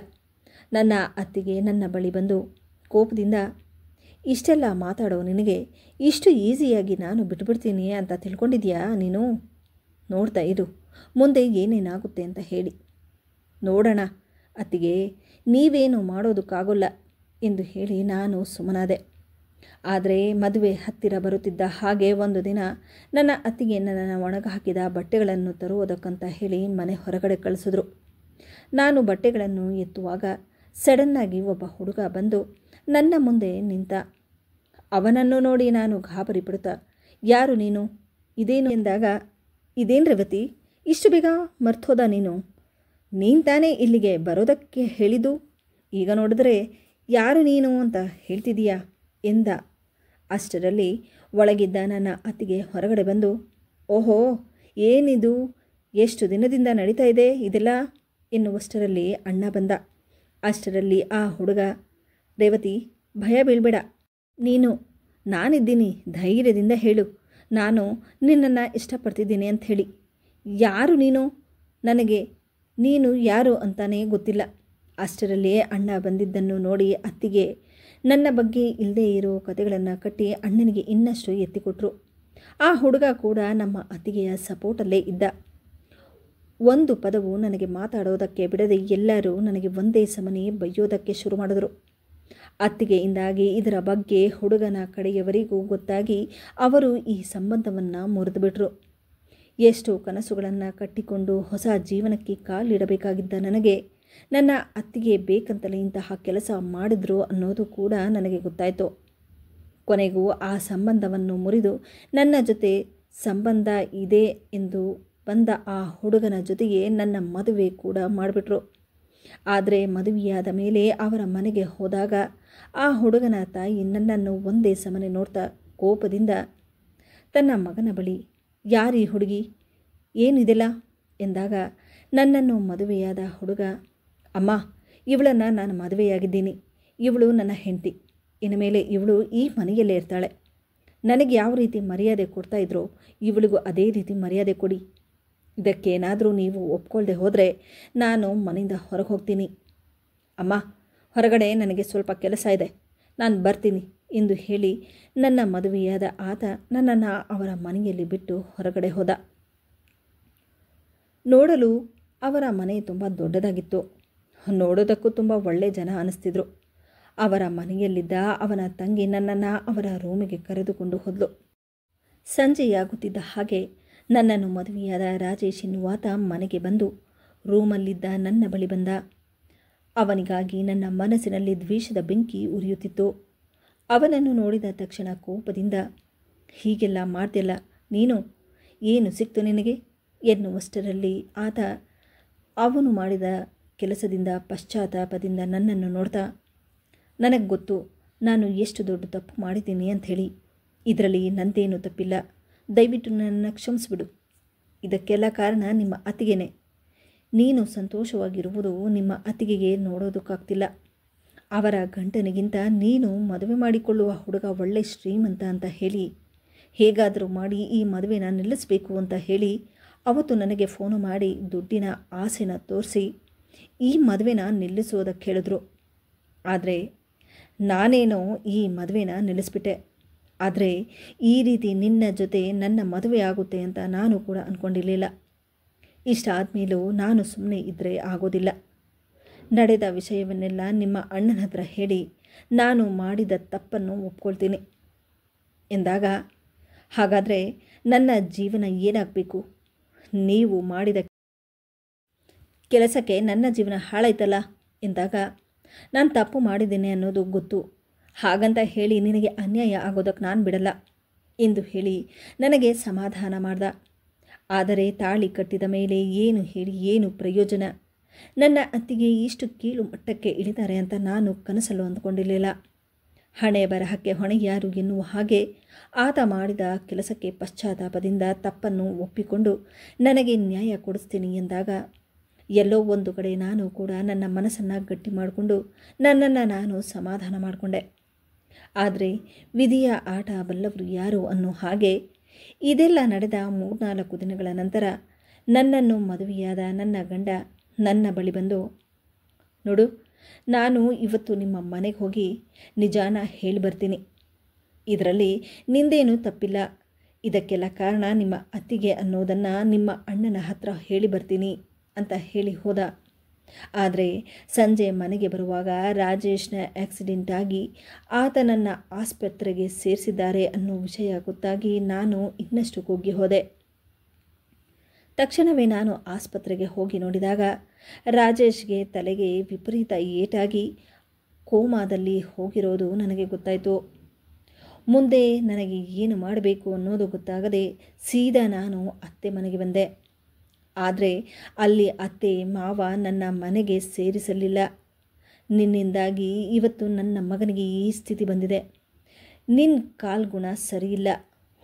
ನನ್ನ ಅತ್ತಿಗೆ ನನ್ನ ಬಳಿ ಬಂದು ಕೋಪದಿಂದ, ಇಷ್ಟೆಲ್ಲ ಮಾತಾಡೋ ನಿನಗೆ ಇಷ್ಟು ಈಸಿಯಾಗಿ ನಾನು ಬಿಟ್ಬಿಡ್ತೀನಿ ಅಂತ ತಿಳ್ಕೊಂಡಿದ್ಯಾ ನೀನು? ನೋಡ್ತಾ ಇರು ಮುಂದೆ ಏನೇನಾಗುತ್ತೆ ಅಂತ ಹೇಳಿ. ನೋಡೋಣ ಅತ್ತಿಗೆ, ನೀವೇನು ಮಾಡೋದಕ್ಕಾಗೋಲ್ಲ ಎಂದು ಹೇಳಿ ನಾನು ಸುಮ್ಮನಾದೆ. ಆದರೆ ಮದುವೆ ಹತ್ತಿರ ಬರುತ್ತಿದ್ದ ಹಾಗೆ ಒಂದು ದಿನ ನನ್ನ ಅತ್ತಿಗೆ ನನ್ನನ್ನು ಒಣಗ ಹಾಕಿದ ಬಟ್ಟೆಗಳನ್ನು ತರುವುದಕ್ಕಂತ ಹೇಳಿ ಮನೆ ಹೊರಗಡೆ ಕಳಿಸಿದ್ರು. ನಾನು ಬಟ್ಟೆಗಳನ್ನು ಎತ್ತುವಾಗ ಸಡನ್ನಾಗಿ ಒಬ್ಬ ಹುಡುಗ ಬಂದು ನನ್ನ ಮುಂದೆ ನಿಂತ. ಅವನನ್ನು ನೋಡಿ ನಾನು ಗಾಬರಿ ಪಡುತ್ತಾ, ಯಾರು ನೀನು, ಇದೇನು ಎಂದಾಗ, ಇದೇನು ರೇವತಿ, ಇಷ್ಟು ಬೇಗ ಮರ್ತೋದ ನೀನು ತಾನೇ ಇಲ್ಲಿಗೆ ಬರೋದಕ್ಕೆ ಹೇಳಿದ್ದು, ಈಗ ನೋಡಿದ್ರೆ ಯಾರು ನೀನು ಅಂತ ಹೇಳ್ತಿದೀಯಾ ಎಂದ. ಅಷ್ಟರಲ್ಲಿ ಒಳಗಿದ್ದ ನನ್ನ ಅತ್ತಿಗೆ ಹೊರಗಡೆ ಬಂದು, ಓಹೋ ಏನಿದು, ಎಷ್ಟು ದಿನದಿಂದ ನಡೀತಾ ಇದೆ ಇದೆಲ್ಲ ಎನ್ನುವಷ್ಟರಲ್ಲಿ ಅಣ್ಣ ಬಂದ. ಅಷ್ಟರಲ್ಲಿ ಆ ಹುಡುಗ, ರೇವತಿ ಭಯ ಬೀಳ್ಬೇಡ, ನಾನಿದ್ದೀನಿ, ಧೈರ್ಯದಿಂದ ಹೇಳು, ನಾನು ನಿನ್ನನ್ನು ಇಷ್ಟಪಡ್ತಿದ್ದೀನಿ ಅಂತ ಹೇಳಿ. ಯಾರು ನನಗೆ ನೀನು ಯಾರು ಅಂತಾನೇ ಗೊತ್ತಿಲ್ಲ. ಅಷ್ಟರಲ್ಲಿಯೇ ಅಣ್ಣ ಬಂದಿದ್ದನ್ನು ನೋಡಿ ಅತ್ತಿಗೆ ನನ್ನ ಬಗ್ಗೆ ಇಲ್ಲದೇ ಇರೋ ಕತೆಗಳನ್ನು ಕಟ್ಟಿ ಅಣ್ಣನಿಗೆ ಇನ್ನಷ್ಟು ಎತ್ತಿಕೊಟ್ರು. ಆ ಹುಡುಗ ಕೂಡ ನಮ್ಮ ಅತ್ತಿಗೆಯ ಸಪೋರ್ಟಲ್ಲೇ ಇದ್ದ. ಒಂದು ಪದವು ನನಗೆ ಮಾತಾಡೋದಕ್ಕೆ ಬಿಡದೆ ಎಲ್ಲರೂ ನನಗೆ ಒಂದೇ ಸಮನೆ ಬೈಯೋದಕ್ಕೆ ಶುರು ಮಾಡಿದ್ರು. ಅತ್ತಿಗೆಯಿಂದಾಗಿ ಇದರ ಬಗ್ಗೆ ಹುಡುಗನ ಕಡೆಯವರಿಗೂ ಗೊತ್ತಾಗಿ ಅವರು ಈ ಸಂಬಂಧವನ್ನು ಮುರಿದುಬಿಟ್ರು. ಎಷ್ಟು ಕನಸುಗಳನ್ನು ಕಟ್ಟಿಕೊಂಡು ಹೊಸ ಜೀವನಕ್ಕೆ ಕಾಲಿಡಬೇಕಾಗಿದ್ದ ನನಗೆ ನನ್ನ ಅತ್ತಿಗೆ ಬೇಕಂತಲೇ ಇಂತಹ ಕೆಲಸ ಮಾಡಿದ್ರು ಅನ್ನೋದು ಕೂಡ ನನಗೆ ಗೊತ್ತಾಯಿತು. ಕೊನೆಗೂ ಆ ಸಂಬಂಧವನ್ನು ಮುರಿದು ನನ್ನ ಜೊತೆ ಸಂಬಂಧ ಇದೆ ಎಂದು ಬಂದ ಆ ಹುಡುಗನ ಜೊತೆಗೆ ನನ್ನ ಮದುವೆ ಕೂಡ ಮಾಡಿಬಿಟ್ರು. ಆದರೆ ಮದುವೆಯಾದ ಮೇಲೆ ಅವರ ಮನೆಗೆ ಹೋದಾಗ ಆ ಹುಡುಗನ ತಾಯಿ ನನ್ನನ್ನು ಒಂದೇ ಸಮನೆ ನೋಡ್ತಾ ಕೋಪದಿಂದ ತನ್ನ ಮಗನ ಬಳಿ, ಯಾರೀ ಹುಡುಗಿ, ಏನಿದೆಲ್ಲ ಎಂದಾಗ ನನ್ನನ್ನು ಮದುವೆಯಾದ ಹುಡುಗ, ಅಮ್ಮ, ಇವಳನ್ನು ನಾನು ಮದುವೆಯಾಗಿದ್ದೀನಿ, ಇವಳು ನನ್ನ ಹೆಂಡತಿ, ಇನ್ನು ಮೇಲೆ ಇವಳು ಈ ಮನೆಯಲ್ಲೇ ಇರ್ತಾಳೆ. ನನಗೆ ಯಾವ ರೀತಿ ಮರ್ಯಾದೆ ಕೊಡ್ತಾ ಇದ್ರೋ ಇವಳಿಗೂ ಅದೇ ರೀತಿ ಮರ್ಯಾದೆ ಕೊಡಿ. ಇದಕ್ಕೇನಾದರೂ ನೀವು ಒಪ್ಕೊಳ್ದೆ ಹೋದರೆ ನಾನು ಮನೆಯಿಂದ ಹೊರಗೆ ಹೋಗ್ತೀನಿ. ಅಮ್ಮ, ಹೊರಗಡೆ ನನಗೆ ಸ್ವಲ್ಪ ಕೆಲಸ ಇದೆ, ನಾನು ಬರ್ತೀನಿ ಎಂದು ಹೇಳಿ ನನ್ನ ಮದುವೆಯಾದ ಆತ ನನ್ನನ್ನು ಅವರ ಮನೆಯಲ್ಲಿ ಬಿಟ್ಟು ಹೊರಗಡೆ ಹೋದ. ನೋಡಲು ಅವರ ಮನೆ ತುಂಬ ದೊಡ್ಡದಾಗಿತ್ತು. ನೋಡೋದಕ್ಕೂ ತುಂಬ ಒಳ್ಳೆ ಜನ ಅನ್ನಿಸ್ತಿದ್ರು. ಅವರ ಮನೆಯಲ್ಲಿದ್ದ ಅವನ ತಂಗಿ ನನ್ನನ್ನು ಅವರ ರೂಮಿಗೆ ಕರೆದುಕೊಂಡು ಹೋದಳು. ಸಂಜೆಯಾಗುತ್ತಿದ್ದ ಹಾಗೆ ನನ್ನನ್ನು ಮದುವೆಯಾದ ರಾಜೇಶ್ ಎನ್ನುವಾತ ಮನೆಗೆ ಬಂದು ರೂಮಲ್ಲಿದ್ದ ನನ್ನ ಬಳಿ ಬಂದ. ಅವನಿಗಾಗಿ ನನ್ನ ಮನಸ್ಸಿನಲ್ಲಿ ದ್ವೇಷದ ಬೆಂಕಿ ಉರಿಯುತ್ತಿತ್ತು. ಅವನನ್ನು ನೋಡಿದ ತಕ್ಷಣ ಕೋಪದಿಂದ, ಹೀಗೆಲ್ಲ ಮಾಡ್ತಿಲ್ಲ ನೀನು, ಏನು ಸಿಕ್ತು ನಿನಗೆ ಎನ್ನುವಷ್ಟರಲ್ಲಿ ಆತ ಅವನು ಮಾಡಿದ ಕೆಲಸದಿಂದ ಪಶ್ಚಾತ್ತಾಪದಿಂದ ನನ್ನನ್ನು ನೋಡ್ತಾ, ನನಗೆ ಗೊತ್ತು ನಾನು ಎಷ್ಟು ದೊಡ್ಡ ತಪ್ಪು ಮಾಡಿದ್ದೀನಿ ಅಂಥೇಳಿ. ಇದರಲ್ಲಿ ನಂದೇನೂ ತಪ್ಪಿಲ್ಲ, ದಯವಿಟ್ಟು ನನ್ನನ್ನು ಕ್ಷಮಿಸ್ಬಿಡು. ಇದಕ್ಕೆಲ್ಲ ಕಾರಣ ನಿಮ್ಮ ಅತ್ತಿಗೆನೇ. ನೀನು ಸಂತೋಷವಾಗಿರುವುದು ನಿಮ್ಮ ಅತ್ತಿಗೆಗೆ ನೋಡೋದಕ್ಕಾಗ್ತಿಲ್ಲ. ಅವರ ಗಂಡನಿಗಿಂತ ನೀನು ಮದುವೆ ಮಾಡಿಕೊಳ್ಳುವ ಹುಡುಗ ಒಳ್ಳೆ ಶ್ರೀಮಂತ ಅಂತ ಹೇಳಿ ಹೇಗಾದರೂ ಮಾಡಿ ಈ ಮದುವೆನ ನಿಲ್ಲಿಸಬೇಕು ಅಂತ ಹೇಳಿ ಅವತ್ತು ನನಗೆ ಫೋನು ಮಾಡಿ ದುಡ್ಡಿನ ಆಸೆನ ತೋರಿಸಿ ಈ ಮದುವೆನ ನಿಲ್ಲಿಸೋದಕ್ಕೆ ಹೇಳಿದ್ರು. ಆದರೆ ನಾನೇನೋ ಈ ಮದುವೆನ ನಿಲ್ಲಿಸ್ಬಿಟ್ಟೆ. ಆದರೆ ಈ ರೀತಿ ನಿನ್ನ ಜೊತೆ ನನ್ನ ಮದುವೆ ಆಗುತ್ತೆ ಅಂತ ನಾನು ಕೂಡ ಅಂದ್ಕೊಂಡಿರಲಿಲ್ಲ. ಇಷ್ಟಾದಮೇಲೂ ನಾನು ಸುಮ್ಮನೆ ಇದ್ದರೆ ಆಗೋದಿಲ್ಲ. ನಡೆದ ವಿಷಯವನ್ನೆಲ್ಲ ನಿಮ್ಮ ಅಣ್ಣನ ಹತ್ರ ಹೇಳಿ ನಾನು ಮಾಡಿದ ತಪ್ಪನ್ನು ಒಪ್ಕೊಳ್ತೀನಿ ಎಂದಾಗ, ಹಾಗಾದರೆ ನನ್ನ ಜೀವನ ಏನಾಗಬೇಕು? ನೀವು ಮಾಡಿದ ಕೆಲಸಕ್ಕೆ ನನ್ನ ಜೀವನ ಹಾಳಾಯ್ತಲ್ಲ ಎಂದಾಗ, ನಾನು ತಪ್ಪು ಮಾಡಿದ್ದೇನೆ ಅನ್ನೋದು ಗೊತ್ತು, ಹಾಗಂತ ಹೇಳಿ ನಿನಗೆ ಅನ್ಯಾಯ ಆಗೋದಕ್ಕೆ ನಾನು ಬಿಡಲ್ಲ ಎಂದು ಹೇಳಿ ನನಗೆ ಸಮಾಧಾನ ಮಾಡ್ದ. ಆದರೆ ತಾಳಿ ಕಟ್ಟಿದ ಮೇಲೆ ಏನು ಹೇಳಿ ಏನು ಪ್ರಯೋಜನ? ನನ್ನ ಅತ್ತಿಗೆ ಇಷ್ಟು ಕೀಳು ಮಟ್ಟಕ್ಕೆ ಇಳಿತಾರೆ ಅಂತ ನಾನು ಕನಸಲ್ಲೂ ಅಂದ್ಕೊಂಡಿರಲಿಲ್ಲ. ಹಣೆ ಬರಹಕ್ಕೆ ಹೊಣೆ ಯಾರು ಎನ್ನುವ ಹಾಗೆ ಆತ ಮಾಡಿದ ಕೆಲಸಕ್ಕೆ ಪಶ್ಚಾತ್ತಾಪದಿಂದ ತಪ್ಪನ್ನು ಒಪ್ಪಿಕೊಂಡು ನನಗೆ ನ್ಯಾಯ ಕೊಡಿಸ್ತೀನಿ ಎಂದಾಗ ಎಲ್ಲೋ ಒಂದು ಕಡೆ ನಾನು ಕೂಡ ನನ್ನ ಮನಸ್ಸನ್ನು ಗಟ್ಟಿ ಮಾಡಿಕೊಂಡು ನನ್ನನ್ನು ನಾನು ಸಮಾಧಾನ ಮಾಡಿಕೊಂಡೆ. ಆದರೆ ವಿಧಿಯ ಆಟ ಬಲ್ಲವರು ಯಾರು ಅನ್ನೋ ಹಾಗೆ ಇದೆಲ್ಲ ನಡೆದ 3-4 ದಿನಗಳ ನಂತರ ನನ್ನನ್ನು ಮದುವೆಯಾದ ನನ್ನ ಗಂಡ ನನ್ನ ಬಳಿ ಬಂದು, ನೋಡು, ನಾನು ಇವತ್ತು ನಿಮ್ಮ ಮನೆಗೆ ಹೋಗಿ ನಿಜಾನ ಹೇಳಿ ಬರ್ತೀನಿ. ಇದರಲ್ಲಿ ನಿಂದೇನೂ ತಪ್ಪಿಲ್ಲ. ಇದಕ್ಕೆಲ್ಲ ಕಾರಣ ನಿಮ್ಮ ಅತ್ತಿಗೆ ಅನ್ನೋದನ್ನು ನಿಮ್ಮ ಅಣ್ಣನ ಹತ್ರ ಹೇಳಿ ಬರ್ತೀನಿ ಅಂತ ಹೇಳಿ ಹೋದ. ಆದರೆ ಸಂಜೆ ಮನೆಗೆ ಬರುವಾಗ ರಾಜೇಶ್ನ ಆಕ್ಸಿಡೆಂಟ್ ಆಗಿ ಆತನನ್ನು ಆಸ್ಪತ್ರೆಗೆ ಸೇರಿಸಿದ್ದಾರೆ ಅನ್ನೋ ವಿಷಯ ಗೊತ್ತಾಗಿ ನಾನು ಇನ್ನಷ್ಟು ಕುಗ್ಗಿ ಹೋದೆ. ತಕ್ಷಣವೇ ನಾನು ಆಸ್ಪತ್ರೆಗೆ ಹೋಗಿ ನೋಡಿದಾಗ ರಾಜೇಶ್ಗೆ ತಲೆಗೆ ವಿಪರೀತ ಏಟಾಗಿ ಕೋಮಾದಲ್ಲಿ ಹೋಗಿರೋದು ನನಗೆ ಗೊತ್ತಾಯಿತು. ಮುಂದೆ ನನಗೆ ಏನು ಮಾಡಬೇಕು ಅನ್ನೋದು ಗೊತ್ತಾಗದೆ ಸೀದಾ ನಾನು ಅತ್ತೆ ಮನೆಗೆ ಬಂದೆ. ಆದರೆ ಅಲ್ಲಿ ಅತ್ತೆ ಮಾವ ನನ್ನ ಮನೆಗೆ ಸೇರಿಸಲಿಲ್ಲ. ನಿನ್ನಿಂದಾಗಿ ಇವತ್ತು ನನ್ನ ಮಗನಿಗೆ ಈ ಸ್ಥಿತಿ ಬಂದಿದೆ. ನಿನ್ನ ಕಾಲ್ಗುಣ ಸರಿಯಿಲ್ಲ,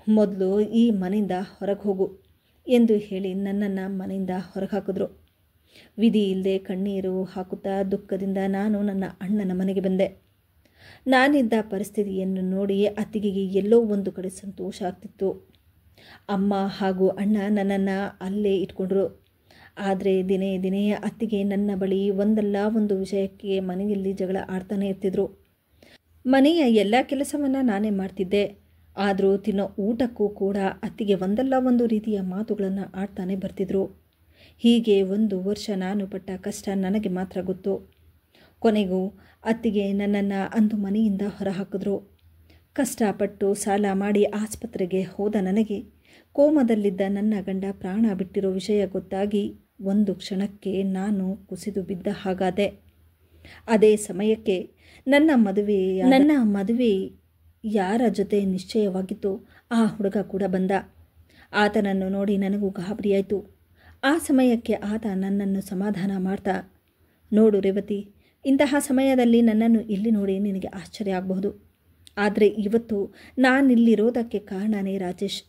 ಮೊದಲು ಈ ಮನೆಯಿಂದ ಹೊರಗೆ ಹೋಗು ಎಂದು ಹೇಳಿ ನನ್ನನ್ನು ಮನೆಯಿಂದ ಹೊರಗೆ ಹಾಕಿದ್ರು. ವಿಧಿ ಇಲ್ಲದೆ ಕಣ್ಣೀರು ಹಾಕುತ್ತಾ ದುಃಖದಿಂದ ನಾನು ನನ್ನ ಅಣ್ಣನ ಮನೆಗೆ ಬಂದೆ. ನಾನಿದ್ದ ಪರಿಸ್ಥಿತಿಯನ್ನು ನೋಡಿ ಅತ್ತಿಗೆಗೆ ಎಲ್ಲೋ ಒಂದು ಕಡೆ ಸಂತೋಷ ಆಗ್ತಿತ್ತು. ಅಮ್ಮ ಹಾಗೂ ಅಣ್ಣ ನನ್ನನ್ನು ಅಲ್ಲೇ ಇಟ್ಕೊಂಡ್ರು. ಆದರೆ ದಿನೇ ದಿನೇ ಅತ್ತಿಗೆ ನನ್ನ ಬಳಿ ಒಂದಲ್ಲ ಒಂದು ವಿಷಯಕ್ಕೆ ಮನೆಯಲ್ಲಿ ಜಗಳ ಆಡ್ತಾನೆ ಇರ್ತಿದ್ರು. ಮನೆಯ ಎಲ್ಲ ಕೆಲಸವನ್ನು ನಾನೇ ಮಾಡ್ತಿದ್ದೆ. ಆದರೂ ತಿನ್ನೋ ಊಟಕ್ಕೂ ಕೂಡ ಅತ್ತಿಗೆ ಒಂದಲ್ಲ ಒಂದು ರೀತಿಯ ಮಾತುಗಳನ್ನು ಆಡ್ತಾನೆ ಬರ್ತಿದ್ರು. ಹೀಗೆ 1 ವರ್ಷ ನಾನು ಪಟ್ಟ ಕಷ್ಟ ನನಗೆ ಮಾತ್ರ ಗೊತ್ತು. ಕೊನೆಗೂ ಅತ್ತಿಗೆ ನನ್ನನ್ನು ಅಂದು ಮನೆಯಿಂದ ಹೊರಹಾಕಿದ್ರು. ಕಷ್ಟಪಟ್ಟು ಸಾಲ ಮಾಡಿ ಆಸ್ಪತ್ರೆಗೆ ಹೋದ ನನಗೆ ಕೋಮದಲ್ಲಿದ್ದ ನನ್ನ ಗಂಡ ಪ್ರಾಣ ಬಿಟ್ಟಿರೋ ವಿಷಯ ಗೊತ್ತಾಗಿ ಒಂದು ಕ್ಷಣಕ್ಕೆ ನಾನು ಕುಸಿದು ಬಿದ್ದ ಹಾಗಾದೆ. ಅದೇ ಸಮಯಕ್ಕೆ ನನ್ನ ಮದುವೆ ಯಾರ ಜೊತೆ ನಿಶ್ಚಯವಾಗಿತ್ತು ಆ ಹುಡುಗ ಕೂಡ ಬಂದ. ಆತನನ್ನು ನೋಡಿ ನನಗೂ ಗಾಬರಿಯಾಯಿತು. ಆ ಸಮಯಕ್ಕೆ ಆತ ನನ್ನನ್ನು ಸಮಾಧಾನ ಮಾಡ್ತಾ, ನೋಡು ರೇವತಿ, ಇಂತಹ ಸಮಯದಲ್ಲಿ ನನ್ನನ್ನು ಇಲ್ಲಿ ನೋಡಿ ನಿನಗೆ ಆಶ್ಚರ್ಯ ಆಗಬಹುದು. ಆದರೆ ಇವತ್ತು ನಾನಿಲ್ಲಿರೋದಕ್ಕೆ ಕಾರಣನೇ ರಾಜೇಶ್.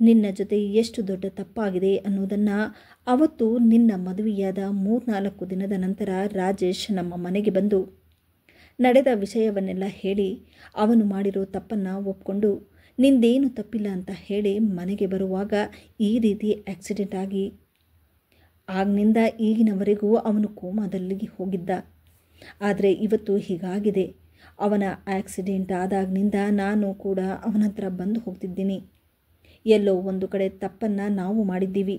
ನಿನ್ನ ಜೊತೆ ಎಷ್ಟು ದೊಡ್ಡ ತಪ್ಪಾಗಿದೆ ಅನ್ನೋದನ್ನು ಅವತ್ತು ನಿನ್ನ ಮದುವೆಯಾದ 3-4 ದಿನದ ನಂತರ ರಾಜೇಶ್ ನಮ್ಮ ಮನೆಗೆ ಬಂದು ನಡೆದ ವಿಷಯವನ್ನೆಲ್ಲ ಹೇಳಿ ಅವನು ಮಾಡಿರೋ ತಪ್ಪನ್ನು ಒಪ್ಕೊಂಡು ನಿಂದೇನು ತಪ್ಪಿಲ್ಲ ಅಂತ ಹೇಳಿ ಮನೆಗೆ ಬರುವಾಗ ಈ ರೀತಿ ಆಕ್ಸಿಡೆಂಟ್ ಆಗಿ ಆಗ್ನಿಂದ ಈಗಿನವರೆಗೂ ಅವನು ಕೋಮಾದಲ್ಲಿ ಹೋಗಿದ್ದ. ಆದರೆ ಇವತ್ತು ಹೀಗಾಗಿದೆ. ಅವನ ಆಕ್ಸಿಡೆಂಟ್ ಆದಾಗಿನಿಂದ ನಾನು ಕೂಡ ಅವನ ಹತ್ರ ಬಂದು ಹೋಗ್ತಿದ್ದೀನಿ. ಎಲ್ಲೋ ಒಂದು ಕಡೆ ತಪ್ಪನ್ನು ನಾವು ಮಾಡಿದ್ದೀವಿ.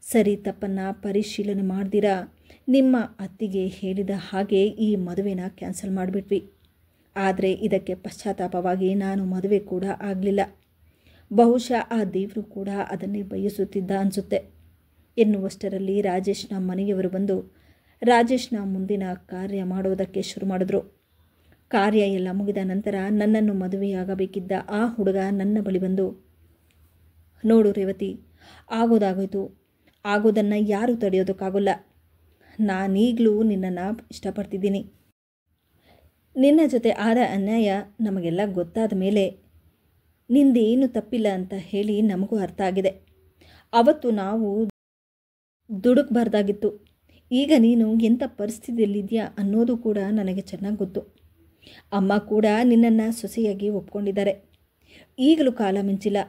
ಸರಿ ತಪ್ಪನ್ನು ಪರಿಶೀಲನೆ ಮಾಡ್ದಿರಾ ನಿಮ್ಮ ಅತ್ತಿಗೆ ಹೇಳಿದ ಹಾಗೆ ಈ ಮದುವೆನ ಕ್ಯಾನ್ಸಲ್ ಮಾಡಿಬಿಟ್ವಿ. ಆದರೆ ಇದಕ್ಕೆ ಪಶ್ಚಾತ್ತಾಪವಾಗಿ ನಾನು ಮದುವೆ ಕೂಡ ಆಗಲಿಲ್ಲ. ಬಹುಶಃ ಆ ದೇವರು ಕೂಡ ಅದನ್ನೇ ಬಯಸುತ್ತಿದ್ದ ಅನಿಸುತ್ತೆ ಎನ್ನುವಷ್ಟರಲ್ಲಿ ರಾಜೇಶ್ನ ಮನೆಯವರು ಬಂದು ರಾಜೇಶ್ನ ಮುಂದಿನ ಕಾರ್ಯ ಮಾಡೋದಕ್ಕೆ ಶುರು ಮಾಡಿದ್ರು. ಕಾರ್ಯ ಎಲ್ಲ ಮುಗಿದ ನಂತರ ನನ್ನನ್ನು ಮದುವೆಯಾಗಬೇಕಿದ್ದ ಆ ಹುಡುಗ ನನ್ನ ಬಳಿ ಬಂದು, ನೋಡು ರೇವತಿ, ಆಗೋದಾಗೋಯ್ತು. ಆಗೋದನ್ನು ಯಾರೂ ತಡೆಯೋದಕ್ಕಾಗೋಲ್ಲ. ನಾನೀಗಲೂ ನಿನ್ನನ್ನು ಇಷ್ಟಪಡ್ತಿದ್ದೀನಿ. ನಿನ್ನ ಜೊತೆ ಆದ ಅನ್ಯಾಯ ನಮಗೆಲ್ಲ ಗೊತ್ತಾದ ಮೇಲೆ ನಿಂದೇನು ತಪ್ಪಿಲ್ಲ ಅಂತ ಹೇಳಿ ನಮಗೂ ಅರ್ಥ ಆಗಿದೆ. ಅವತ್ತು ನಾವು ದುಡುಕಬಾರ್ದಾಗಿತ್ತು. ಈಗ ನೀನು ಎಂಥ ಪರಿಸ್ಥಿತಿಯಲ್ಲಿದೆಯಾ ಅನ್ನೋದು ಕೂಡ ನನಗೆ ಚೆನ್ನಾಗಿ ಗೊತ್ತು. ಅಮ್ಮ ಕೂಡ ನಿನ್ನನ್ನು ಸೊಸೆಯಾಗಿ ಒಪ್ಕೊಂಡಿದ್ದಾರೆ. ಈಗಲೂ ಕಾಲ ಮಿಂಚಿಲ್ಲ,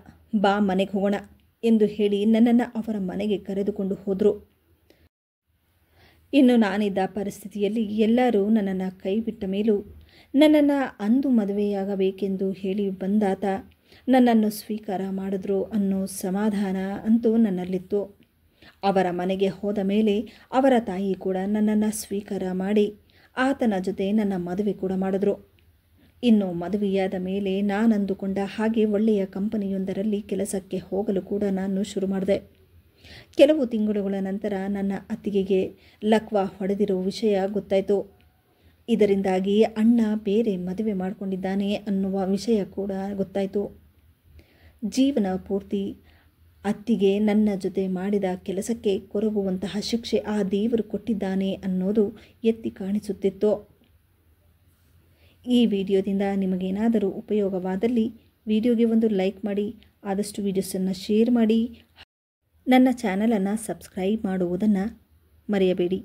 ಬಾ ಮನೆಗೆ ಹೋಗೋಣ ಎಂದು ಹೇಳಿ ನನ್ನನ್ನು ಅವರ ಮನೆಗೆ ಕರೆದುಕೊಂಡು ಹೋದರು. ಇನ್ನು ನಾನಿದ್ದ ಪರಿಸ್ಥಿತಿಯಲ್ಲಿ ಎಲ್ಲರೂ ನನ್ನನ್ನು ಕೈ ಬಿಟ್ಟ ಮೇಲೂ ನನ್ನನ್ನು ಅಂದು ಮದುವೆಯಾಗಬೇಕೆಂದು ಹೇಳಿ ಬಂದಾತ ನನ್ನನ್ನು ಸ್ವೀಕಾರ ಮಾಡಿದ್ರು ಅನ್ನೋ ಸಮಾಧಾನ ಅಂತೂ ನನ್ನಲ್ಲಿತ್ತು. ಅವರ ಮನೆಗೆ ಹೋದ ಮೇಲೆ ಅವರ ತಾಯಿ ಕೂಡ ನನ್ನನ್ನು ಸ್ವೀಕಾರ ಮಾಡಿ ಆತನ ಜೊತೆ ನನ್ನ ಮದುವೆ ಕೂಡ ಮಾಡಿದ್ರು. ಇನ್ನು ಮದುವೆಯಾದ ಮೇಲೆ ನಾನಂದುಕೊಂಡ ಹಾಗೆ ಒಳ್ಳೆಯ ಕಂಪನಿಯೊಂದರಲ್ಲಿ ಕೆಲಸಕ್ಕೆ ಹೋಗಲು ಕೂಡ ನಾನು ಶುರು ಮಾಡಿದೆ. ಕೆಲವು ತಿಂಗಳುಗಳ ನಂತರ ನನ್ನ ಅತ್ತಿಗೆಗೆ ಲಕ್ವ ಹೊಡೆದಿರೋ ವಿಷಯ ಗೊತ್ತಾಯಿತು. ಇದರಿಂದಾಗಿ ಅಣ್ಣ ಬೇರೆ ಮದುವೆ ಮಾಡಿಕೊಂಡಿದ್ದಾನೆ ಅನ್ನುವ ವಿಷಯ ಕೂಡ ಗೊತ್ತಾಯಿತು. ಜೀವನ ಪೂರ್ತಿ ಅತ್ತಿಗೆ ನನ್ನ ಜೊತೆ ಮಾಡಿದ ಕೆಲಸಕ್ಕೆ ಕೊರಗುವಂತಹ ಶಿಕ್ಷೆ ಆ ದೇವರು ಕೊಟ್ಟಿದ್ದಾನೆ ಅನ್ನೋದು ಎತ್ತಿ ಕಾಣಿಸುತ್ತಿತ್ತು. ಈ ವಿಡಿಯೋದಿಂದ ನಿಮಗೇನಾದರೂ ಉಪಯೋಗವಾದಲ್ಲಿ ವಿಡಿಯೋಗೆ ಒಂದು ಲೈಕ್ ಮಾಡಿ, ಆದಷ್ಟು ವಿಡಿಯೋಸನ್ನು ಶೇರ್ ಮಾಡಿ, ನನ್ನ ಚಾನಲನ್ನು ಸಬ್ಸ್ಕ್ರೈಬ್ ಮಾಡುವುದನ್ನು ಮರೆಯಬೇಡಿ.